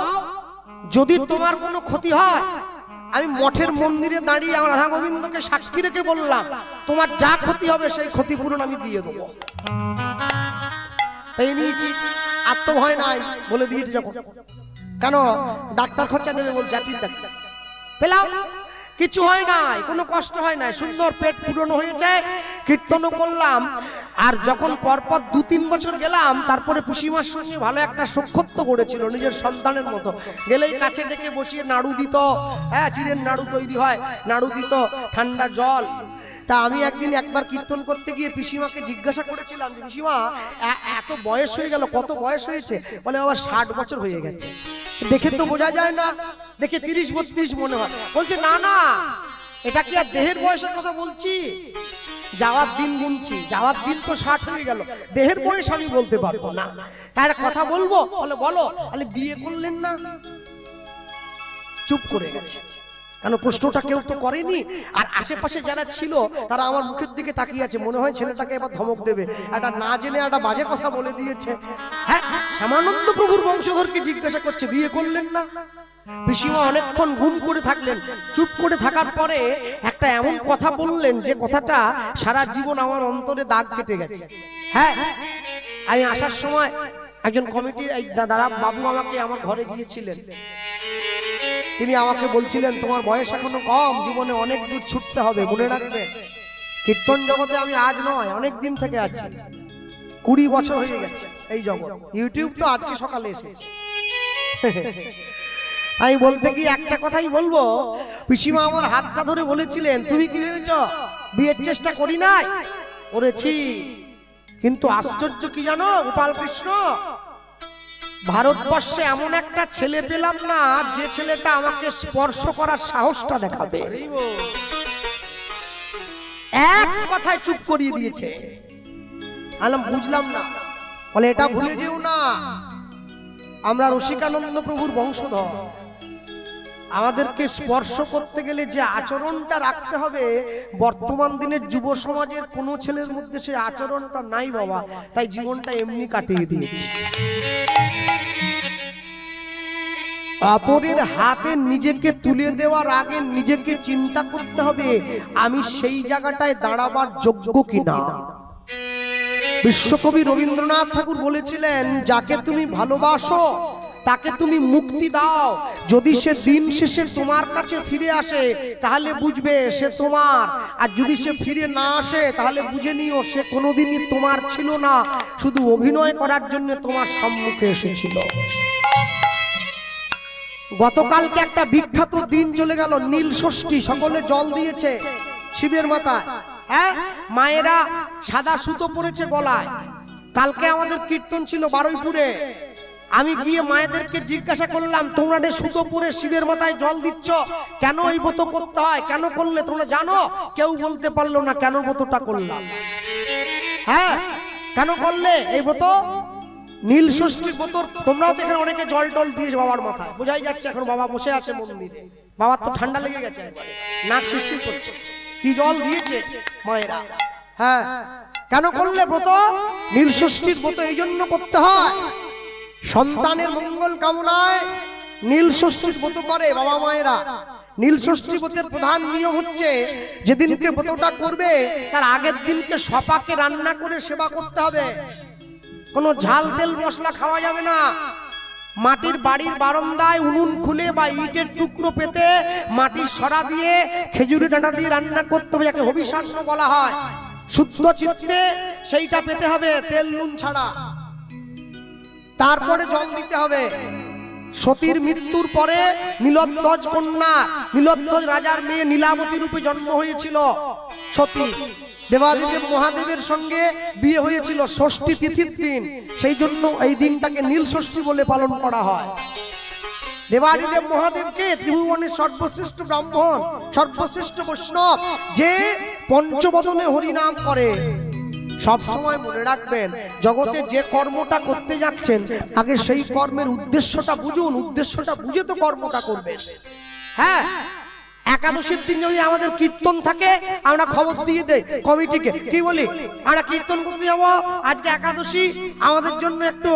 যদি তোমার কোনো ক্ষতি হয় আমি মঠের মন্দিরে দাঁড়িয়ে আমার রাধা গোবিন্দকে সাক্ষী রেখে বললাম তোমার যা ক্ষতি হবে সেই ক্ষতিপূরণ আমি দিয়ে দেবো। এই নিয়েছি, আর তো ভয় নাই বলে দিয়েছি যখন। কেন ডাক্তার খরচা দেবে বলছে, চিন্তা পেলাম, কিছু হয় নাই, কোনো কষ্ট হয় নাই, সুন্দর পেট পূরণ হয়েছে, কীর্তনও করলাম। আর যখন পরপর 2-3 বছর গেলাম, তারপরে পিসিমার সঙ্গে ভালো একটা সখ্যত্ব করেছিল, নিজের সন্তানের মতো। গেলেই কাছে ডেকে বসিয়ে নাড়ু দিত, হ্যাঁ, চিড়ের নাড়ু তৈরি হয়, নাড়ু দিত, ঠান্ডা জল। তা আমি একবার কীর্তন করতে গিয়ে পিসিমাকে জিজ্ঞাসা করেছিলাম যে পিসিমা এত বয়স হয়ে গেল, কত বয়স হয়েছে? বলে বাবা 60 বছর হয়ে গেছে। দেখে তো বোঝা যায় না, দেখে 30-32 মনে হয়। বলছে না না, এটা কি আর দেহের বয়সের কথা বলছি? যাওয়ার দিন গুনছি, যাওয়ার দিন তো 60 হয়ে গেল, দেহের বয়স আমি বলতে পারবো না। তার কথা বলবো? বলে বলো। বলে বিয়ে করলেন না? চুপ করে গেছে, কেন প্রশ্নটা কেউ তো করেনি। আর আশেপাশে যারা ছিল তারা আমার মুখের দিকে তাকিয়ে আছে, মনে হয় ছেলেটাকে এবার ধমক দেবে, একটা না জেনে একটা বাজে কথা বলে দিয়েছে। হ্যাঁ, শ্যামানন্দ প্রভুর বংশধরকে জিজ্ঞাসা করছে বিয়ে করলেন না? পিসিমা অনেকক্ষণ ঘুম করে থাকলেন, চুপ করে থাকার পরে একটা এমন কথা বললেন যে কথাটা সারা জীবন আমার অন্তরে দাগ কেটে গেছে। হ্যাঁ, আমি আসার সময় একজন কমিটির দাদা বাবু আমাকে আমার ঘরে গিয়েছিলেন, তিনি আমাকে বলছিলেন তোমার বয়স এখনো কম, জীবনে অনেক দূর ছুটতে হবে, মনে রাখবে। কীর্তন জগতে আমি আজ নয়, অনেক দিন থেকে আছি, 20 বছর হয়ে গেছে এই জগৎ। ইউটিউব তো আজকে সকালে এসেছে। আমি বলতে কি একটা কথাই বলবো, পিসিমা আমার হাতটা ধরে বলেছিলেন তুমি কি ভেবেছ বিয়ের চেষ্টা করি নাই? করেছি, কিন্তু আশ্চর্য কি জানো গোপাল কৃষ্ণ, ভারতবর্ষে এমন একটা ছেলে পেলাম না যে ছেলেটা আমাকে স্পর্শ করার সাহসটা দেখাবে। এক কথায় চুপ করিয়ে দিয়েছে। আলাম বুঝলাম না। বলে এটা ভুলে যেও না, আমরা রসিকানন্দ প্রভুর বংশধর, আমাদেরকে স্পর্শ করতে গেলে যে আচরণটা রাখতে হবে, বর্তমান দিনের যুব সমাজের কোনো ছেলের মধ্যে সেই আচরণটা নাই বাবা, তাই জীবনটা এমনি কাটিয়ে দিয়েছি। অপরের হাতে নিজেকে তুলে দেওয়ার আগে নিজেকে চিন্তা করতে হবে আমি সেই জায়গাটায় দাঁড়াবার যোগ্য কিনা। বিশ্বকবি রবীন্দ্রনাথ ঠাকুর বলেছিলেন যাকে তুমি ভালোবাসো তাকে তুমি মুক্তি দাও, যদি সে দিন শেষে তোমার কাছে ফিরে আসে তাহলে বুঝবে সে তোমার, আর যদি সে ফিরে না আসে তাহলে বুঝে নিও সে কোনোদিনই তোমার ছিল না, শুধু অভিনয় করার জন্য তোমার সম্মুখে এসেছিল। গতকালকে একটা বিখ্যাত দিন চলে গেল, নীল ষষ্ঠী, সকলে জল দিয়েছে শিবের মাথায়। হ্যাঁ, মায়েরা সাদা সুতো পরেছে গলায়। কালকে আমাদের কীর্তন ছিল বারুইপুরে, আমি গিয়ে মায়েদেরকে জিজ্ঞাসা করলাম তোমরা সুতো পরে শিবের মাথায় জল দিচ্ছ কেন, এই ব্রত করতে হয়, কেন করলে তোমরা জানো? কেউ বলতে পারলো না কেন ব্রতটা করলাম। হ্যাঁ, কেন করলে এই ব্রত? নীল ষষ্ঠীর ব্রত। তোমরাও দেখেন অনেকে জল টল দিয়েছে বাবার মাথায়, বোঝাই যাচ্ছে এখন বাবা বসে আছে মন্দিরে, বাবার তো ঠান্ডা লেগে গেছে, নাক শিরশির করছে, কি জল দিয়েছে মায়েরা। হ্যাঁ, কেন করলে ব্রত? নীল ষষ্ঠীর ব্রত এই জন্য করতে হয়, সন্তানের মঙ্গল কামনায় নীল ষষ্ঠীর ব্রত করে বাবা মায়েরা। নীল ষষ্ঠী ব্রতের প্রধান নিয়ম হচ্ছে যেদিনকে ব্রতটা করবে তার আগের দিনকে সপাকে রান্না করে সেবা করতে হবে, কোনো ঝাল তেল মশলা খাওয়া যাবে না। মাটির বাড়ির বারান্দায় উনুন খুলে বা ইটের টুকরো পেতে মাটির সরা দিয়ে খেজুরি ডাঁটা দিয়ে রান্না করতে হবে, যাকে হবিষান্ন বলা হয়। শুদ্ধ চিত্তে সেইটা পেতে হবে, তেল নুন ছাড়া। তারপরে জল দিতে হবে। সতীর মৃত্যুর পরে নীলধ্বজ কন্যা, নীলধ্বজ রাজার মেয়ে নীলাবতী রূপে জন্ম হয়েছিল সতী, দেবাদিদেব মহাদেবের সঙ্গে বিয়ে হয়েছিল ষষ্ঠী তিথির দিন, সেই জন্য এই দিনটাকে নীল ষষ্ঠী বলে পালন করা হয়। দেবাদিদেব মহাদেবকে ত্রিভুবনের সর্বশ্রেষ্ঠ ব্রাহ্মণ, সর্বশ্রেষ্ঠ বৈষ্ণব, যে পঞ্চবদনে হরিনাম করে। সব সময় মনে রাখবেন, জগতে যে কর্মটা করতে যাচ্ছেন আগে সেই কর্মের উদ্দেশ্যটা বুঝুন, উদ্দেশ্যটা বুঝে তো কর্মটা করবেন। হ্যাঁ, একাদশীর দিন যদি আমাদের কীর্তন থাকে আমরা খবর দিয়ে দেই কমিটিকে, কি বলি আমরা কীর্তন করতে যাবো, আজকে একাদশী, আমাদের জন্য একটু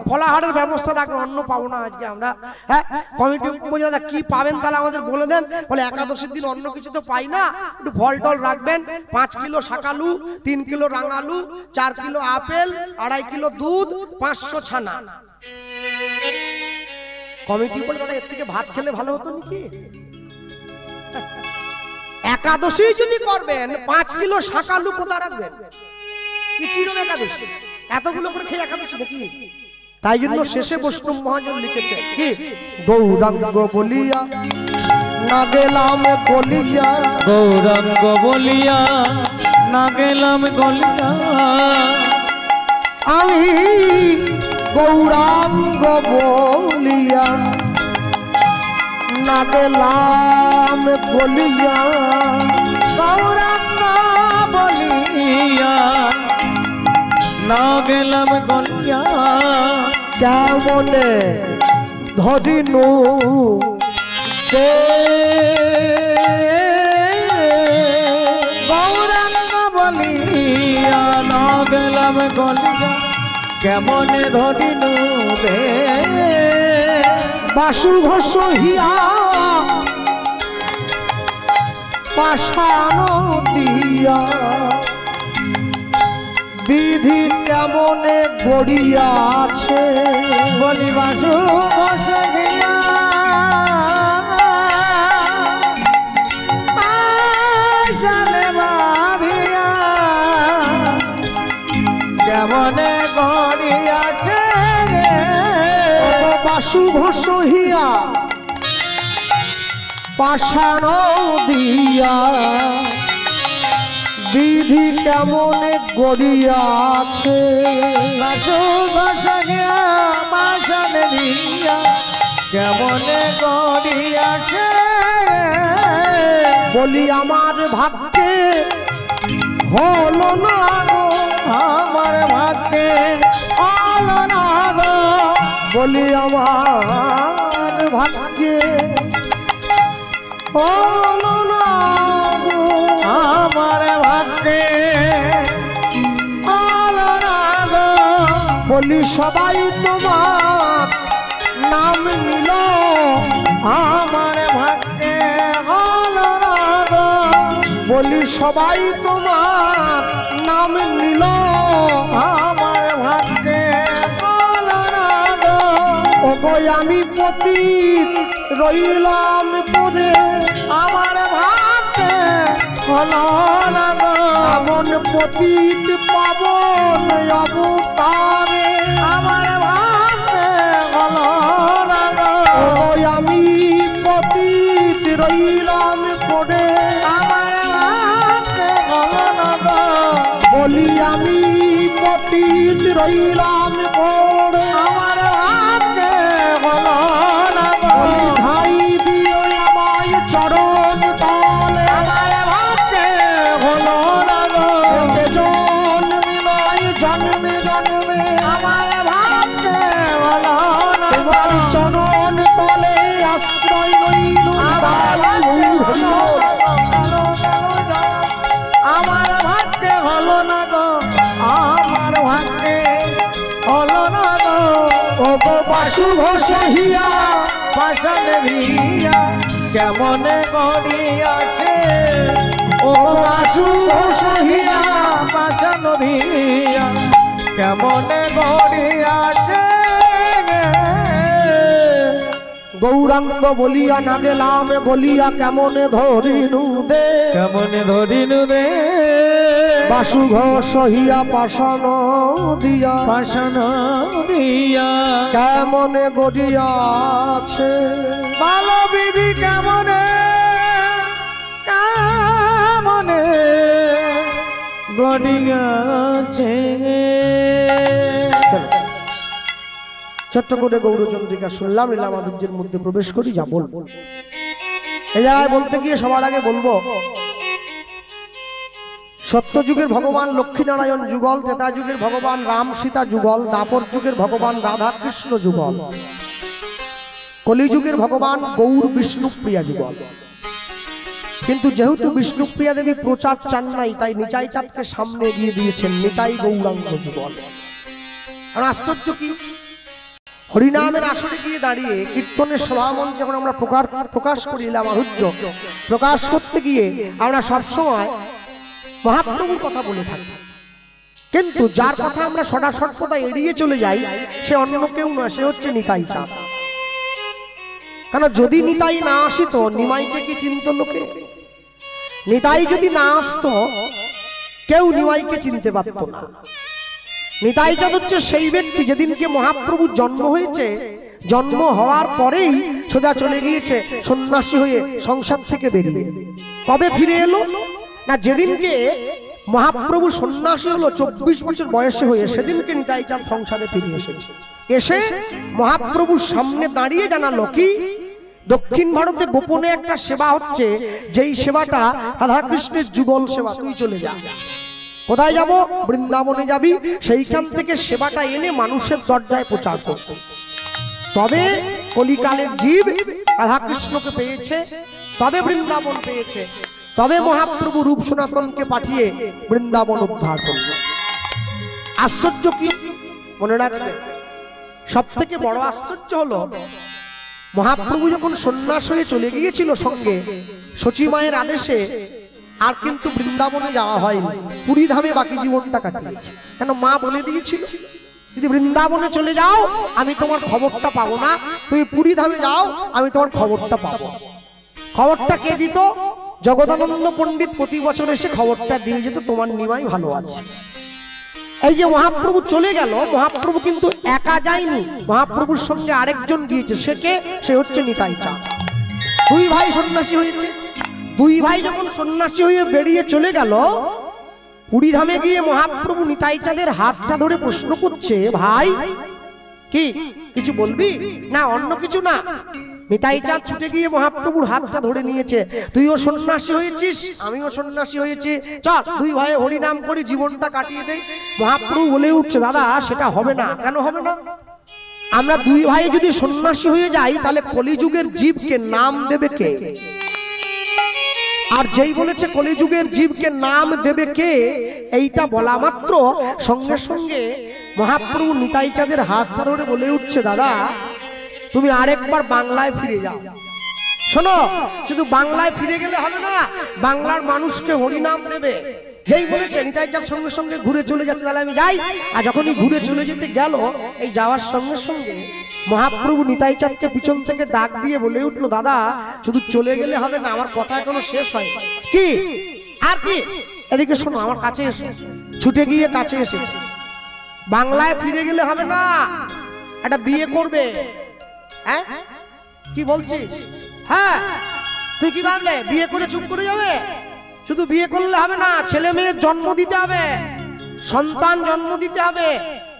ফলাহারের ব্যবস্থা রাখবেন, অন্ন পাবো না আজকে আমরা। হ্যাঁ, কমিটি বোঝা কি পাবেন তাহলে আমাদের বলে দেন। বলে একাদশীর দিন অন্য কিছু তো পাই না, একটু ফল টল রাখবেন, 5 কিলো শাকালু, 3 কিলো রাঙালু, 4 কিলো আপেল, 2.5 কিলো দুধ, 500 ছানা। কমিটি বলে দাদা এর থেকে ভাত খেলে ভালো হতো নাকি? একাদশী যদি করবেন 5 কিলো শাকালু কোথা রাখবেন? কি কিরকম একাদশী? এতগুলো করে খেয়ে একাদশী নাকি? তাই জন্য শেষে বৈষ্ণব মহাজন লিখেছে কি, গৌরাঙ্গ বলিয়া না গেলাম গলিয়া, গৌরাঙ্গ বলিয়া না গেলাম গলিয়া, আমি গৌরাঙ্গ বলিয়া না গেলাম গলিয়া, গৌরাঙ্গ বলিয়া না গেলাম গলিয়া, কেমনে ধরিনু সে, গৌরাঙ্গ বলিয়া না গেলাম গলিয়া, কেমনে ধরিনু রে, বাসু ঘষিয়া পাষাণ দিয়া, বিধি কেমনে গড়িয়াছে, বলি বাসু বসে গিয়া পাশানে বাঁধিয়া, কেমনে গড়িয়াছে, বাসু ঘষিয়া পাষাণ দিয়া, বিধি কেমনে গড়িয়াছে, বাসু বসে গিয়া পাশানে দিয়া, কেমনে গড়িয়াছে, বলি আমার ভাগ্যে হলো না গো, আমার ভাগ্যে হলো না গো, বলি আমার ভাগ্যে হলো না গো, আমার ভাগ্যে হলো না গো, বলি সবাই তোমার নাম নিল, আমার ভাগ্যে হলো না গো, বলি সবাই তোমার নাম নিল, আমার ভাগ্যে হলো না গো, ওগো আমি পতিত রইলাম পরে, আমার ভাগ্যে হলো না গো, এমন পতিত পাবন অবতারে, আমার ভাগ্যে হলো না গো, ওগো আমি পতিত রইলাম পরে, আমার ভাগ্যে হলো না গো, বলি আমি পতিত রইলাম পরে, আমার ভাগ্যে হলো না গো, বলি ঠাই দিও আমায় চরণ তলে, আমার ভাগ্যে হলো না গো, জন্মিলায় জন্মে জন্মে, আমার ভাগ্যে হলো না গো, তোমার চরণ তলে আশ্রয় লইল, আমার ভাগ্যে হলো না গো, আমার ভাগ্যে হলো না গো, ওগো বাসু ঘষিয়া পাশানে ভিয়া, কেমনে গড়িয়াছে, ও বাসু ঘষিয়া পাশানো ভিয়া, কেমনে গড়িয়াছে, গৌরাঙ্গ বলিয়া না গেলাম গলিয়া, কেমনে ধরিনু দে, কেমনে ধরিনু রে, বাসু ঘষিয়া পাষাণ দিয়া, পাশান দিয়া, কেমনে গড়িয়াছে, ভালো বিধি কেমনে, কেমনে গড়িয়াছে, ছোট্ট করে গৌরচন্দ্রিকা শুনলাম, লীলা মাধুর্যের মধ্যে প্রবেশ করি, যা বলবো এই জায়গায় বলতে গিয়ে সবার আগে বলবো, সত্যযুগের ভগবান লক্ষ্মীনারায়ণ যুগল, ত্রেতা যুগের ভগবান রাম সীতা যুগল, দাপর যুগের ভগবান রাধা কৃষ্ণ যুগল, কলিযুগের ভগবান গৌর বিষ্ণুপ্রিয়া যুগল। কিন্তু যেহেতু বিষ্ণুপ্রিয়া দেবী প্রচার চান নাই, তাই নিতাই চাঁদকে সামনে এগিয়ে দিয়েছেন নিতাই গৌরাঙ্গ যুগল। আর আশ্চর্য কি, হরিনামের আসরে গিয়ে দাঁড়িয়ে কীর্তনের সভামঞ্চে যখন আমরা প্রকাশ করি লীলা মাধুর্য প্রকাশ করতে গিয়ে আমরা সবসময় মহাপ্রভুর কথা বলে থাকি, কিন্তু যার কথা আমরা সর্বদা এড়িয়ে চলে যাই সে অন্য কেউ নয়, সে হচ্ছে নিতাই চাঁদ। কারণ যদি নিতাই না আসিত, নিমাইকে কি চিনত লোকে? নিতাই যদি না আসতো, কেউ নিমাইকে চিনতে পারত না। নিতাই চাঁদ হচ্ছে সেই ব্যক্তি যেদিনকে মহাপ্রভুর জন্ম হয়েছে, জন্ম হওয়ার পরেই সোজা চলে গিয়েছে সন্ন্যাসী হয়ে সংসার থেকে বেরিয়ে। কবে ফিরে এলো না, যেদিনকে মহাপ্রভু সন্ন্যাসী হলো 24 বছর বয়সে হয়ে, সেদিনকে নিতাই চাঁদ সংসারে ফিরে এসেছে। এসে মহাপ্রভুর সামনে দাঁড়িয়ে জানালো কি, দক্ষিণ ভারতে গোপনে একটা সেবা হচ্ছে, যেই সেবাটা রাধাকৃষ্ণের যুগল সেবা, তুই চলে যা। কোথায় যাব? বৃন্দাবনে যাবি, সেইখান থেকে সেবাটা এনে মানুষের দরজায় প্রচার করব। তবে কলিকালের জীব রাধাকৃষ্ণকে পেয়েছে, তবে বৃন্দাবন পেয়েছে, তবে মহাপ্রভু রূপ সনাতনকে পাঠিয়ে বৃন্দাবন উদ্ধার করল। আশ্চর্য কি, মনে রাখবে, সব থেকে বড় আশ্চর্য হলো মহাপ্রভু যখন সন্ন্যাস হয়ে চলে গিয়েছিল সঙ্গে সচী মায়ের আদেশে, আর কিন্তু বৃন্দাবনে যাওয়া হয়নি, পুরী ধামে বাকি জীবনটা কাটিয়েছে। কেন? মা বলে দিয়েছিল যদি বৃন্দাবনে চলে যাও আমি তোমার খবরটা পাবো না, তুমি পুরী ধামে যাও আমি তোমার খবরটা পাবো। খবরটা কে দিত? জগদানন্দ পণ্ডিত প্রতি বছর এসে খবরটা দিয়ে যেত, তোমার নিমাই ভালো আছে। এই যে মহাপ্রভু চলে গেল, মহাপ্রভু কিন্তু একা যায়নি, মহাপ্রভুর সঙ্গে আরেকজন গিয়েছে। সে কে? সে হচ্ছে নিতাই চাঁদ। দুই ভাই সন্ন্যাসী হয়েছে। দুই ভাই যখন সন্ন্যাসী হয়ে বেরিয়ে চলে গেল, পুরী ধামে গিয়ে মহাপ্রভু নিতাই চাঁদের হাতটা ধরে প্রশ্ন করছে, ভাই কি কিছু বলবি? না, অন্য কিছু না। নিতাই চাঁদ ছুটে গিয়ে মহাপ্রভুর হাতটা ধরে নিয়েছে, তুইও সন্ন্যাসী হয়েছিস, আমিও সন্ন্যাসী হয়েছি, চল দুই ভাই হরিনাম করে জীবনটা কাটিয়ে দেই। মহাপ্রভু বলে উঠছে, দাদা সেটা হবে না। কেন হবে না? আমরা দুই ভাই যদি সন্ন্যাসী হয়ে যাই, তাহলে কলিযুগের জীবকে নাম দেবে কে? আর যেই বলেছে কলিযুগের জীবকে নাম দেবে কে, এইটা বলা মাত্র সঙ্গে সঙ্গে মহাপ্রভু নিতাই চাঁদের হাতটা ধরে বলে উঠছে, দাদা তুমি আরেকবার বাংলায় ফিরে যাও। শোনো, শুধু বাংলায় ফিরে গেলে হবে না, বাংলার মানুষকে হরিনাম দেবে। যেই বলেছে নিতাই চাঁদ সঙ্গে সঙ্গে ঘুরে চলে যাচ্ছে, তাহলে আমি যাই। আর যখনই ঘুরে চলে যেতে গেল, এই যাওয়ার সঙ্গে সঙ্গে মহাপ্রভু নিতাই চাঁদকে পিছন থেকে ডাক দিয়ে বলে উঠলো, দাদা শুধু চলে গেলে হবে না, আমার কথা এখনো শেষ হয়। কি আর কি? এদিকে শোনো, আমার কাছে এসে। ছুটে গিয়ে কাছে এসেছে। বাংলায় ফিরে গেলে হবে না, একটা বিয়ে করবে। হ্যাঁ, কি বলছিস? হ্যাঁ, তুই কি ভাবলে বিয়ে করে চুপ করে যাবে? শুধু বিয়ে করলে হবে না, ছেলে মেয়ের জন্ম দিতে হবে, সন্তান জন্ম দিতে হবে।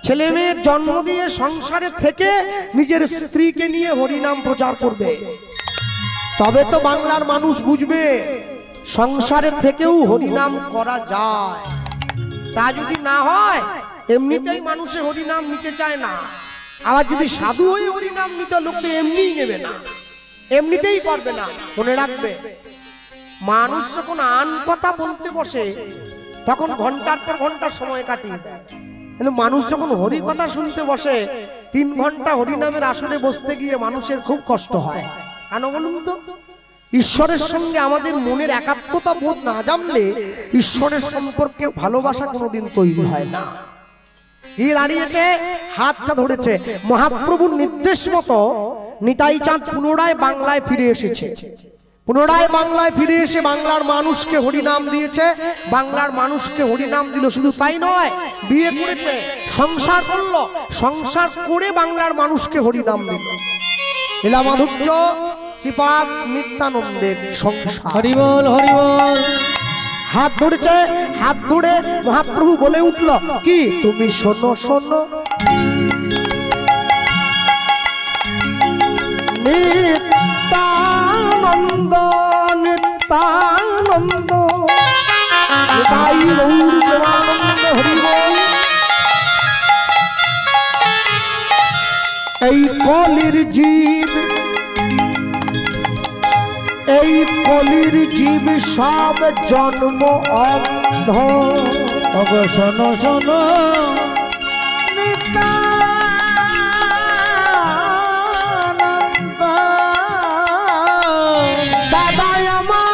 ছেলে মেয়ের জন্ম দিয়ে সংসারে থেকে নিজের স্ত্রীকে নিয়ে হরিনাম প্রচার করবে, তবে তো বাংলার মানুষ বুঝবে সংসারে থেকেও হরিনাম করা যায়। তা যদি না হয়, এমনিতেই মানুষে হরিনাম নিতে চায় না। আবার যদি সাধু হয়ে হরিনাম নিতে, লোক তো এমনিই নেবে না, এমনিতেই করবে না। মনে রাখবে, মানুষ যখন আন কথা বলতে বসে তখন ঘন্টার পর ঘন্টা সময় কাটিয়ে দেয়, কিন্তু মানুষ যখন হরি কথা শুনতে বসে 3 ঘন্টা হরিনামের আসরে বসতে গিয়ে মানুষের খুব কষ্ট হয়। কেন বলুন তো? ঈশ্বরের সঙ্গে আমাদের মনের একাত্মতা বোধ না জানলে ঈশ্বরের সম্পর্কে ভালোবাসা কোনোদিন তৈরি হয় না। দাঁড়িয়েছে, হাতটা ধরেছে, মহাপ্রভুর নির্দেশ মতো নিতাই চাঁদ পুনরায় বাংলায় ফিরে এসেছে। পুনরায় বাংলায় ফিরে এসে বাংলার মানুষকে হরিনাম দিয়েছে। বাংলার মানুষকে হরিনাম দিল, শুধু তাই নয়, বিয়ে করেছে, সংসার করলো, সংসার করে বাংলার মানুষকে হরিনাম দিল। লীলা মাধুর্য শ্রীপাদ নিত্যানন্দের সংসার। হরি বল, হরি বল। হাত ধরেছে, হাত ধরে মহাপ্রভু বলে উঠল, কি তুমি শোনো শোনো, নিত্যানন্দ নিত্যানন্দ তাই গৌরানন্দ হরি বল। এই কলির জীব এই কলির জীব সব জন্ম অন্ধ। ওগো শোনো শোনো দাদা আমার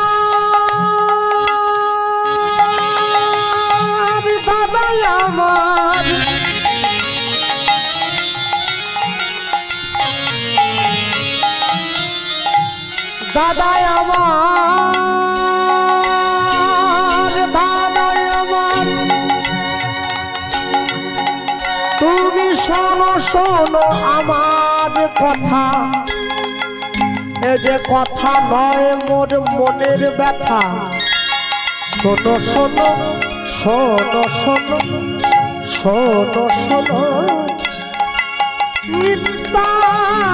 দাদা আমার দাদা আমার দাদা আমার তুমি শোনো শোনো আমার কথা, এ যে কথা নয় মোর মনের ব্যথা। শোনো শোনো শোনো শোনো শোনো শোনো নিত্যানন্দ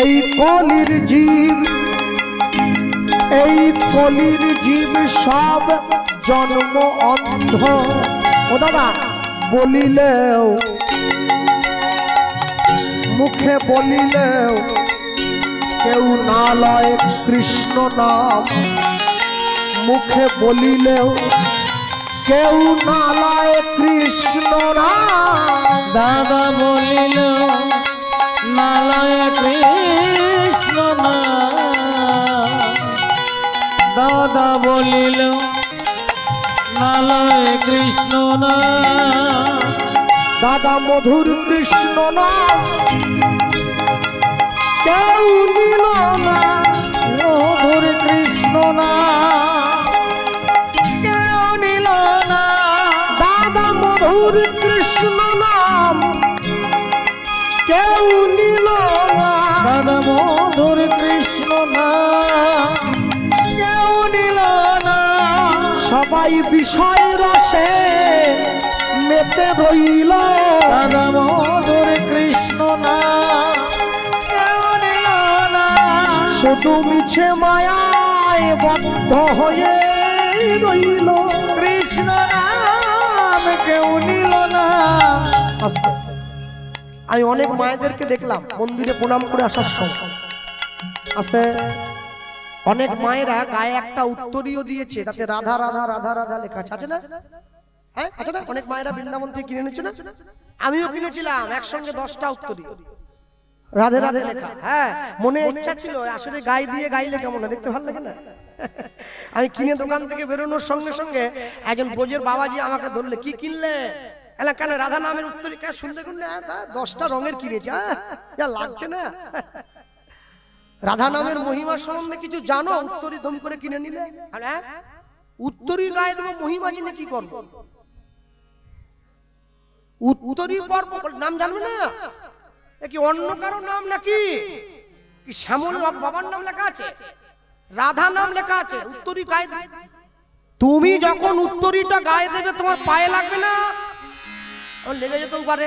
এই কলির জীব এই কলির জীব সব জন্ম অন্ধ। ও দাদা বলিলেও মুখে বলিলেও কেউ না লয় কৃষ্ণ নাম, মুখে বলিলেও কেউ না লয় কৃষ্ণ নাম। দাদা বলিল নালয় কৃষ্ণ নাম, দাদা বলিল নালয় কৃষ্ণ নাম। দাদা মধুর কৃষ্ণ নাম কেউ নিল না, মধুর কৃষ্ণ নাম কেউ নিল না। দাদা মধুর কৃষ্ণ নাম কেউ নিল না, দাদা মধুর কৃষ্ণ নাম কেউ নিল না। সবাই বিষয় রসে মেতে রইল, দাদা মধুর কৃষ্ণ নাম কেউ নিল না। শুধু মিছে মায়ায় বদ্ধ হয়ে রইল। কৃষ্ণ নাম কেউ নিল না। আস্তে আমি অনেক মায়েদেরকে দেখলাম মন্দিরে প্রণাম করে আসার সময়, আস্তে অনেক মায়েরা গায়ে একটা উত্তরীয় দিয়েছে, তাতে রাধা রাধা রাধা রাধা লেখা আছে। আছে না? হ্যাঁ আছে না? অনেক মায়েরা বৃন্দাবন থেকে কিনে নিচ্ছে না? আমিও কিনেছিলাম একসঙ্গে 10টা উত্তরীয় রাধে রাধে লেখা। হ্যাঁ মনে ইচ্ছা ছিল আসলে গায়ে দিয়ে গাইলে কেমন হয়, দেখতে ভালো লাগে না? আমি কিনে দোকান থেকে বেরোনোর সঙ্গে সঙ্গে একজন বোঝের বাবাজি আমাকে ধরলে, কি কিনলে? কেন রাধা নামের উত্তরিকা শুনতে শুনলে 10টা রঙের কিনেছি। যা লাগছে না? রাধা নামের মহিমা সম্বন্ধে কিছু জানো? উত্তরী ধম করে কিনে নিলে। উত্তরী গায়ে দেবো, মহিমা জেনে কি করবো? উত্তরী পর্ব নাম জানবে না? এ কি অন্য কারো নাম নাকি? কি শ্যামল বাবার নাম লেখা আছে, রাধা নাম লেখা আছে, উত্তরী গায়ে। তুমি যখন উত্তরীটা গায়ে দেবে তোমার পায়ে লাগবে না? লেগে যেতেও পারে।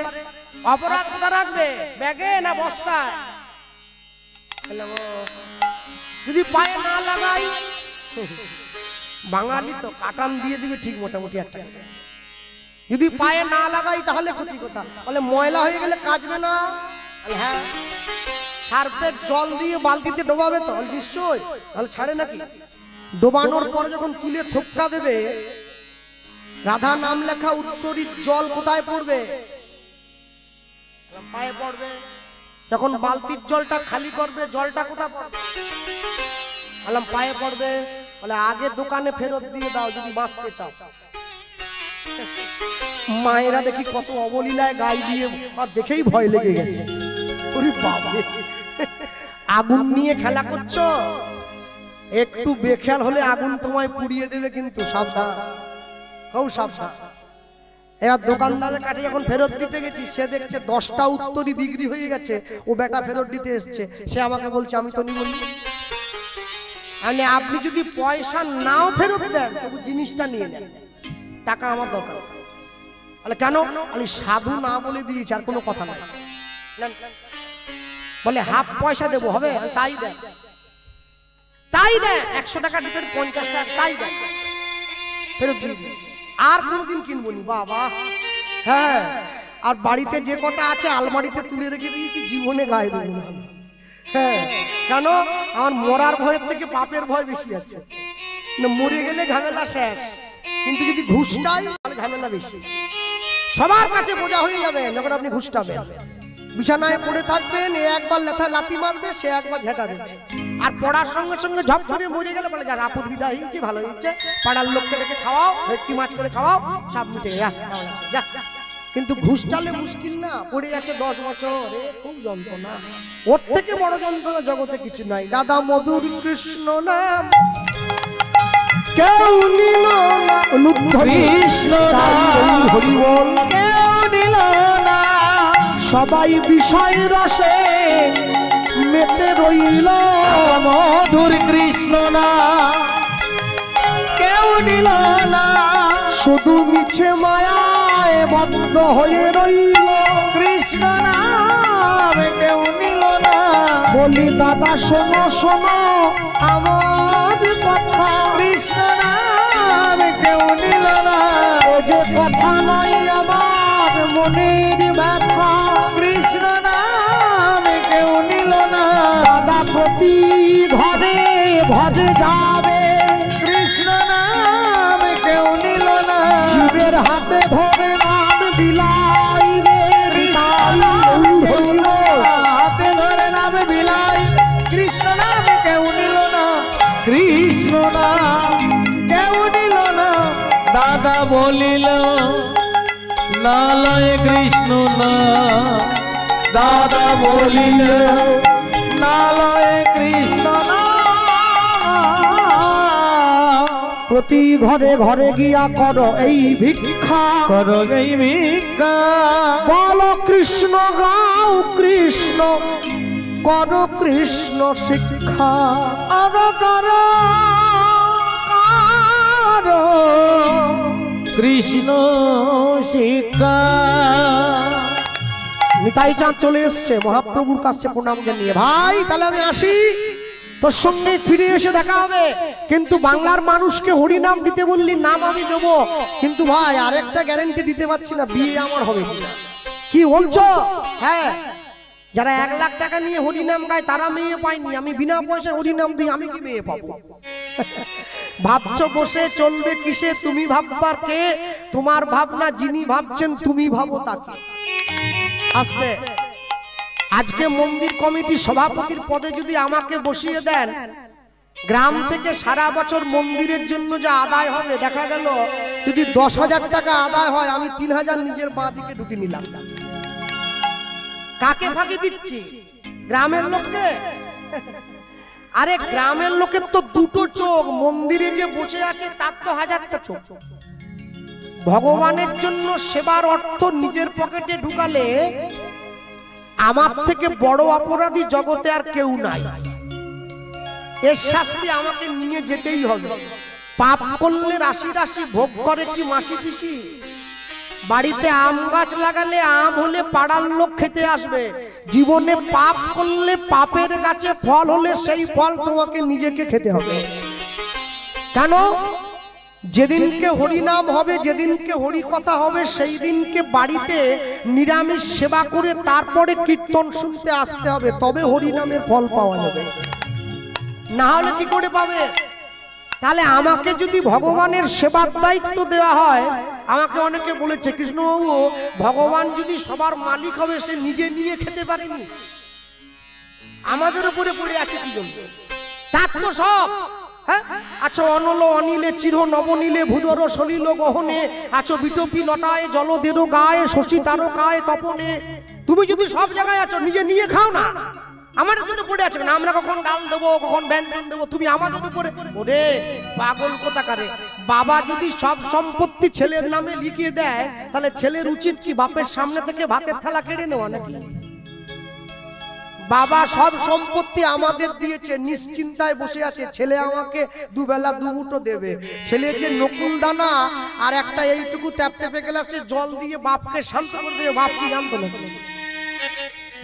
অপরাধ কোথায় রাখবে, ব্যাগে না বস্তায়? যদি পায়ে না লাগাই, বাঙালি তো কাটান দিয়ে দিবে ঠিক মোটামুটি একটা। যদি পায়ে না লাগাই তাহলে ক্ষতি কথা, বলে ময়লা হয়ে গেলে কাচবে না। হ্যাঁ সার্ফের জল দিয়ে বালতিতে ডোবাবে তো নিশ্চয়ই, তাহলে ছাড়ে নাকি? ডোবানোর পর যখন তুলে থোপটা দেবে, রাধা নাম লেখা উত্তরীর জল কোথায় পড়বে? পায়ে পড়বে। যখন বালতির জলটা খালি করবে, জলটা কোথায় পড়বে? বললাম পায়ে পড়বে। বলে আগে দোকানে ফেরত দিয়ে দাও যদি বাঁচতে চাও। মায়েরা দেখি কত অবলীলায় গায়ে দিয়ে, আর দেখেই ভয় লেগে গেছে। ওরে বাবা, আগুন নিয়ে খেলা করছো, একটু বেখেয়াল হলে আগুন তোমায় পুড়িয়ে দেবে কিন্তু, সাবধান, খুব সাবধান। এবার দোকানদারের কাছে যখন ফেরত দিতে গেছি, সে দেখছে 10টা উত্তরই বিক্রি হয়ে গেছে, ও বেটা ফেরত দিতে এসছে। সে আমাকে বলছে আমি তো নিবনি। মানে আপনি যদি পয়সা নাও ফেরত দেন তবু জিনিসটা নিয়ে নেন, টাকা আমার দরকার। বলে কেন? আমি সাধু না বলে দিয়েছি, আর কোনো কথা নাই। বলে হাফ পয়সা দেবো, হবে? তাই দেন, তাই দেন, 100 টাকা দিতেন 50 টাকা, তাই দেন, ফেরত দিয়ে দিয়েছি। আর কোনোদিন কিনবো নি বাবা। হ্যাঁ, আর বাড়িতে যে কটা আছে আলমারিতে তুলে রেখে দিয়েছি, জীবনে গায়ে দেবো না। হ্যাঁ, কেন? আমার মরার ভয়ের থেকে পাপের ভয় বেশি আছে। না, মরে গেলে ঝামেলা শেষ, কিন্তু যদি ঘুষটাই তাহলে ঝামেলা বেশি। সবার কাছে বোঝা হয়ে যাবে যখন আপনি ঘুষটাবেন। বিছানায় পড়ে থাকবেন, এ একবার লেথায় লাথি মারবে, সে একবার ঝেঁটা দেবে। আর পড়ার সঙ্গে সঙ্গে ঝপ করে মরে গেলে বলে যার আপদ বিদায় হয়েছে, ভালো হয়েছে, পাড়ার লোককে ডেকে খাওয়াও, ভেটকি মাছ করে খাওয়াও, সব মিটে যা। কিন্তু ঘুষটালে মুশকিল না, পড়ে গেছে 10 বছর, খুব যন্ত্রণা। ওর থেকে বড় যন্ত্রণা জগতে কিছু নাই। দাদা মধুর কৃষ্ণ নাম কেউ নিল না, কৃষ্ণ হরি বল কেউ নিল না, সবাই বিষয় রসে মেতে রইল। মধুর কৃষ্ণ না কেউ নিল না, শুধু মিছে মায়ায় বদ্ধ হয়ে রইল। কৃষ্ণ নাম কেউ নিল না। বলি দাদা শোনো শোনো আমার কথা, কৃষ্ণ নাম কেউ নিল না। ও যে কথা নয় আমার মনের ব্যথা, কৃষ্ণ নাম কেউ নিল না। দাদা প্রতি ঘরে ভজে যাবে, কৃষ্ণ নাম কেউ নিল না। জীবের হাতে ধরে নাম বিলাইবে, হাতে ধরে নাম বিলাই। কৃষ্ণ নাম কেউ নিল না, কৃষ্ণ নাম কেউ নিল না। দাদা বলিল নালয় কৃষ্ণ না, দাদা বলিল নালয় কৃষ্ণ না। প্রতি ঘরে ঘরে গিয়া করো এই ভিক্ষা, করো এই ভিক্ষা। বলো কৃষ্ণ গাও কৃষ্ণ, করো কৃষ্ণ শিক্ষা। আগ করো করো কৃষ্ণ শিক্ষা। নিতাই চাঁদ চলে এসছে মহাপ্রভুর কাছে প্রণামকে নিয়ে। ভাই তাহলে আমি আসি, তোর সঙ্গে ফিরে এসে দেখা হবে। কিন্তু বাংলার মানুষকে হরিনাম দিতে বললি, নাম আমি দেবো, কিন্তু ভাই আরেকটা গ্যারান্টি দিতে পারছি না, বিয়ে আমার হবে কিনা। কি বলছো? হ্যাঁ, যারা 1 লাখ টাকা নিয়ে হরিনাম গায় তারা মেয়ে পায়নি, আমি বিনা পয়সা হরিনাম দিই, আমি কি মেয়ে পাবো? ভাবছো বসে চলবে কিসে, তুমি ভাববার কে? তোমার ভাবনা যিনি ভাবছেন তুমি ভাবো তাকে। আসবে আজকে মন্দির কমিটির সভাপতির পদে যদি আমাকে বসিয়ে দেন, গ্রাম থেকে সারা বছর মন্দিরের জন্য যা আদায় হবে, দেখা গেল যদি 10,000 টাকা আদায় হয়, আমি 3,000 নিজের বাঁ দিকে ঢুকে নিলাম। কাকে ফাঁকি দিচ্ছি? গ্রামের লোককে। আরে গ্রামের লোকের তো 2টো চোখ, মন্দিরে যে বসে আছে তার তো 1000টা চোখ। ভগবানের জন্য সেবার অর্থ নিজের পকেটে ঢুকালে আমার থেকে বড় অপরাধী জগতে আর কেউ নাই। এর শাস্তি আমাকে নিয়ে যেতেই হবে। পাপ করলে রাশি রাশি ভোগ করে কি মাসি পিসি? বাড়িতে আম গাছ লাগালে আম হলে পাড়ার লোক খেতে আসবে। জীবনে পাপ করলে পাপের গাছে ফল হলে সেই ফল তোমাকে নিজেকে খেতে হবে। কেন? যেদিনকে হরিনাম হবে, যেদিনকে হরি কথা হবে, সেই দিনকে বাড়িতে নিরামিষ সেবা করে তারপরে কীর্তন শুনতে আসতে হবে, তবে হরিনামের ফল পাওয়া যাবে। না হলে কি করে পাবে? তাহলে আমাকে যদি ভগবানের সেবার দায়িত্ব দেওয়া হয়, আমাকে অনেকে বলেছে কৃষ্ণবাবু ভগবান যদি সবার মালিক হবে, সে নিজে নিয়ে খেতে পারেনি, আমাদের উপরে পড়ে আছে কি জন্য? তার তো সব আছো অনল অনিলে চির নবনীলে ভূদর সলিল গহনে, আছো বিটপি লটায় জলদের গায়ে শশী তারকায় তপনে। তুমি যদি সব জায়গায় আছো, নিজে নিয়ে খাও না, আমাদের জন্য পড়ে আছে না। আমরা কখন ডাল দেবো, কখন ব্যঞ্জন দেবো, তুমি আমাদের উপরে। ওরে পাগল কোথাকারে! বাবা যদি সব সম্পত্তি ছেলের নামে লিখিয়ে দেয়, তাহলে ছেলের উচিত কি বাপের সামনে থেকে ভাতের থালা কেড়ে নেওয়া নাকি? বাবা সব সম্পত্তি আমাদের দিয়েছে, নিশ্চিন্তায় বসে আছে, ছেলে আমাকে দুবেলা দুমুঠো দেবে। ছেলে যে নকুল দানা আর একটা এইটুকু ট্যাপ ট্যাপে গ্লাসে জল দিয়ে বাপকে শান্ত করে দেবে, বাপ কি জানতো না?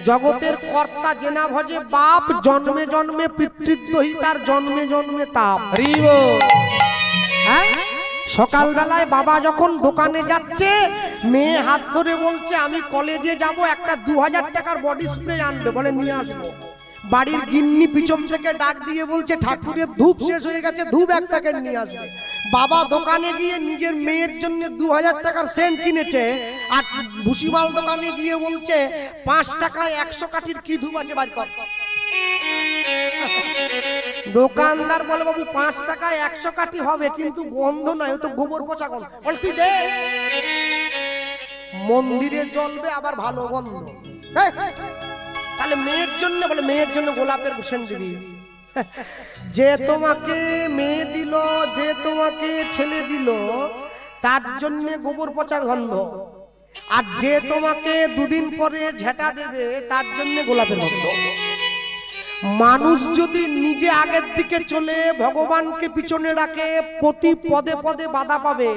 জগতের কর্তা জেনা ভজে বাপ, জন্মে জন্মে পিতৃদ্রোহী তার, জন্মে জন্মে তাপ। হ্যাঁ, সকালবেলায় বাবা যখন দোকানে যাচ্ছে, মেয়ে হাত ধরে বলছে আমি কলেজে যাব, একটা 2000 টাকার বডি স্প্রে আনবে, বলে নিয়ে আসবো। বাড়ির গিন্নি পিছন থেকে ডাক দিয়ে বলছে ঠাকুরের ধূপ শেষ হয়ে গেছে, ধূপ এক প্যাকেট নিয়ে আসবে। বাবা দোকানে গিয়ে নিজের মেয়ের জন্য 2000 টাকার সেন্ট কিনেছে, আর ভুসিমাল দোকানে গিয়ে বলছে 5 টাকায় 100 কাঠির কি ধূপ আছে বাড়ি কর। দোকানদার বলে বাবু 5 টাকায় 100 কাঠি হবে, কিন্তু গন্ধ নয়, ও তো গোবর পচা গন্ধ। বল তুই দে, মন্দিরে জ্বলবে আবার ভালো গন্ধ। তাহলে মেয়ের জন্য, বলে মেয়ের জন্য গোলাপের সেন্ট দিবি। যে তোমাকে মেয়ে দিল, যে তোমাকে ছেলে দিল, তার জন্য গোবর পচা গন্ধ, আর যে তোমাকে দুদিন পরে ঝেঁটা দেবে তার জন্য গোলাপের গন্ধ। মানুষ যদি নিজে আগের দিকে চলে ভগবানকে পিছনে রাখে, প্রতি পদে পদে বাধা পাবে।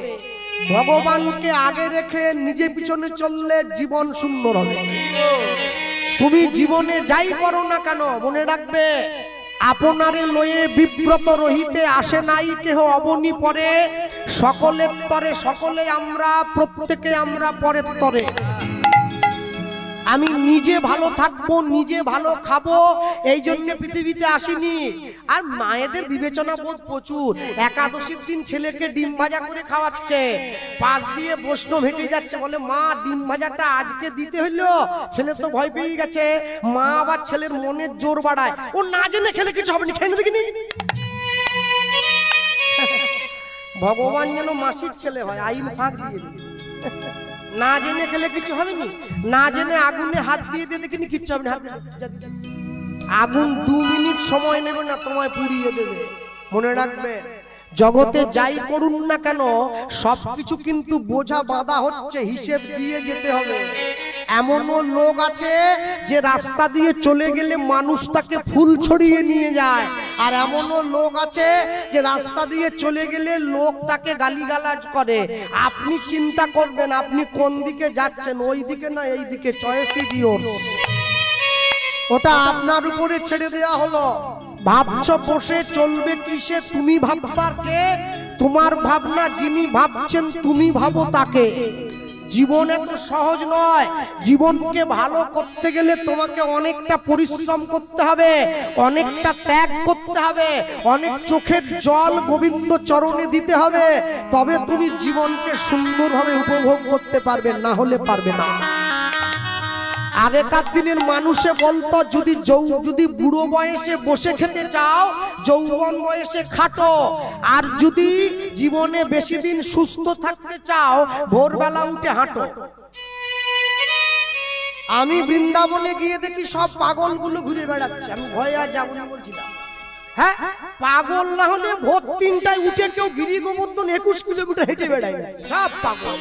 ভগবানকে আগে রেখে নিজে পিছনে চললে জীবন সুন্দর হবে। তুমি জীবনে যাই করো না কেন, মনে রাখবে আপনারে লয়ে বিব্রত রহিতে আসে নাই কেহ অবনি পরে, সকলের তরে সকলে আমরা, প্রত্যেকে আমরা পরের তরে। আমি নিজে ভালো থাকবো, নিজে ভালো খাবো, এই জন্য পৃথিবীতে আসিনি। আর মায়েদের বিবেচনা বোধ প্রচুর। একাদশীর দিন ছেলেকে ডিম ভাজা করে খাওয়াচ্ছে, পাশ দিয়ে বৈষ্ণব হেঁটে যাচ্ছে, বলে মা ডিম ভাজাটা আজকে দিতে হইলো। ছেলে তো ভয় পেয়ে গেছে, মা আবার ছেলের মনের জোর বাড়ায়, ও না জেনে খেলে কিছু হবে না, খেয়ে দেখিনি। ভগবান যেন মাসির ছেলে হয়, আইন ফাঁক দিয়ে দিই। না জেনে খেলে কিছু হবে না, না জেনে আগুনে হাত দিয়ে দিলে কিন্তু কিচ্ছু হবে না। আগুন 2 মিনিট সময় নেবে না, তোমায় পুড়িয়ে দেবে। মনে রাখবে জগতে যাই করুন না কেন সবকিছু কিন্তু বোঝা বাঁধা হচ্ছে, হিসেব দিয়ে যেতে হবে। এমনও লোক আছে যে রাস্তা দিয়ে চলে গেলে মানুষ তাকে ফুল ছড়িয়ে নিয়ে যায়, আর এমনও লোক আছে যে রাস্তা দিয়ে চলে গেলে লোক তাকে গালিগালাজ করে। আপনি চিন্তা করবেন আপনি কোন দিকে যাচ্ছেন, ওই দিকে না এই দিকে, চয়েস ইজ ইয়োরস। ওটা আপনার উপরে ছেড়ে দেওয়া হলো। ভাবছো বসে চলবে কিসে, তুমি ভাববার কে? তোমার ভাবনা যিনি ভাবছেন তুমি ভাবো তাকে। জীবন এত সহজ নয়। জীবনকে ভালো করতে গেলে তোমাকে অনেকটা পরিশ্রম করতে হবে, অনেকটা ত্যাগ করতে হবে, অনেক চোখের জল গোবিন্দ চরণে দিতে হবে, তবে তুমি জীবনকে সুন্দরভাবে উপভোগ করতে পারবে, না হলে পারবে না। আগেকার দিনের মানুষে বলতো যদি বুড়ো বয়সে বসে খেতে চাও, যৌবন বয়সে খাটো, আর যদি জীবনে বেশি দিন সুস্থ থাকতে চাও ভোরবেলা উঠে হাঁটো। আমি বৃন্দাবনে গিয়ে দেখি সব পাগলগুলো ঘুরে বেড়াচ্ছে, আমি ভয়ে আর যাবো না বলছিলাম। হ্যাঁ, পাগল না হলে ভোর 3টায় উঠে কেউ গিরি গোবর্ধন 21 কিলোমিটার হেঁটে বেড়ায় না, সব পাগল,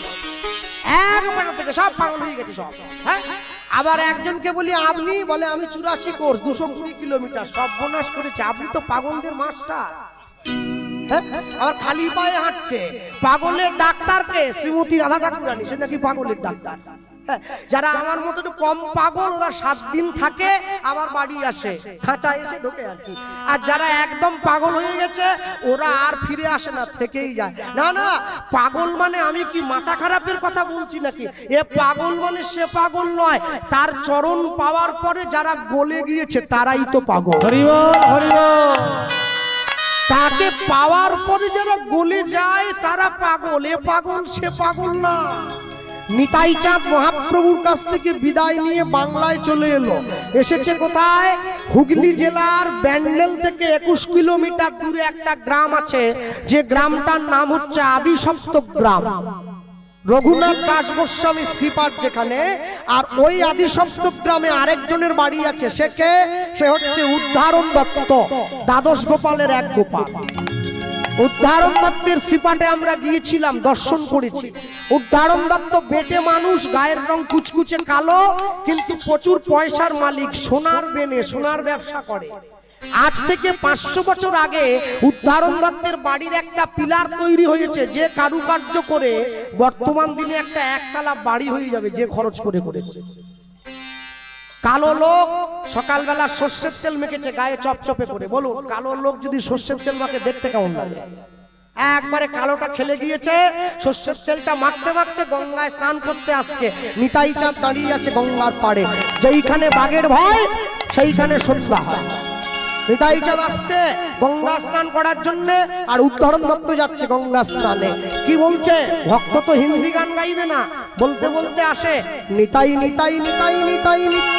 একবারে থেকে সব পাগল হয়ে গেছে সব। হ্যাঁ, আবার একজনকে বলি আপনি, বলে আমি 84 কোর্স 220 কিলোমিটার, সর্বনাশ করেছে, আপনি তো পাগলদের মাস্টার। হ্যাঁ, আবার খালি পায়ে হাঁটছে। পাগলের ডাক্তারকে শ্রীমতী রাধা ঠাকুরানী, সে নাকি পাগলের ডাক্তার। যারা আমার মতো একটু কম পাগল, ওরা 7 দিন থাকে আবার বাড়ি আসে, খাঁচা এসে ঢোকে আর কি। আর যারা একদম পাগল হয়ে গেছে ওরা আর ফিরে আসে না, থেকেই যায়। না না, পাগল মানে আমি কি মাথা খারাপের কথা বলছি নাকি? এ পাগল মানে সে পাগল নয়, তার চরণ পাওয়ার পরে যারা গলে গিয়েছে তারাই তো পাগল। হরি বল, হরি বল। তাকে পাওয়ার পরে যারা গলে যায় তারা পাগল, এ পাগল সে পাগল না। নিতাই চাঁদ মহাপ্রভুর কাছ থেকে বিদায় নিয়ে বাংলায় চলে এলো। এসেছে কোথায়? হুগলি জেলার ব্যান্ডেল থেকে 21 কিলোমিটার দূরে একটা গ্রাম আছে, যে গ্রামটার নাম হচ্ছে আদিসপ্তক গ্রাম। রঘুনাথ দাস গোস্বামী শ্রীপাঠ যেখানে, আর ওই আদিসপ্তক গ্রামে আরেকজনের বাড়ি আছে। সে হচ্ছে উদ্ধারণ দত্ত, দ্বাদশ গোপালের এক গোপাল। উদ্ধারণ দত্তের শ্রীপাঠে আমরা গিয়েছিলাম, দর্শন করেছি। উদাহরণ দত্ত বেটে মানুষ, গায়ের রং কুচকুচে কালো, কিন্তু প্রচুর পয়সার মালিক, সোনার বেনে সোনার ব্যবসা করে। আজ থেকে 500 বছর আগে উদাহরণ দত্তের বাড়ির একটা পিলার তৈরি হয়েছে, যে কারুকার্য করে বর্তমান দিনে একটা একতলা বাড়ি হয়ে যাবে, যে খরচ করে করে। কালো লোক সকালবেলা সর্ষের তেল মেখেছে গায়ে চপচপে করে, বলুন কালো লোক যদি সর্ষের তেল মাখে দেখতে কেমন লাগে? একবারে কালোটা খেলে গিয়েছে, সর্ষের তেলটা মাখতে মাখতে গঙ্গায় স্নান করতে আসছে। নিতাই চাঁদ দাঁড়িয়ে আছে গঙ্গার পাড়ে, যেইখানে বাঘের ভয় সেইখানে সন্ধ্যা হয়। নিতাই চাঁদ আসছে গঙ্গা স্নান করার জন্য, আর উদাহরণ দত্ত যাচ্ছে গঙ্গা স্নানে। কি বলছে? ভক্ত তো হিন্দি গান গাইবে না, বলতে বলতে আসে নিতাই নিতাই নিতাই নিতাই নিতাই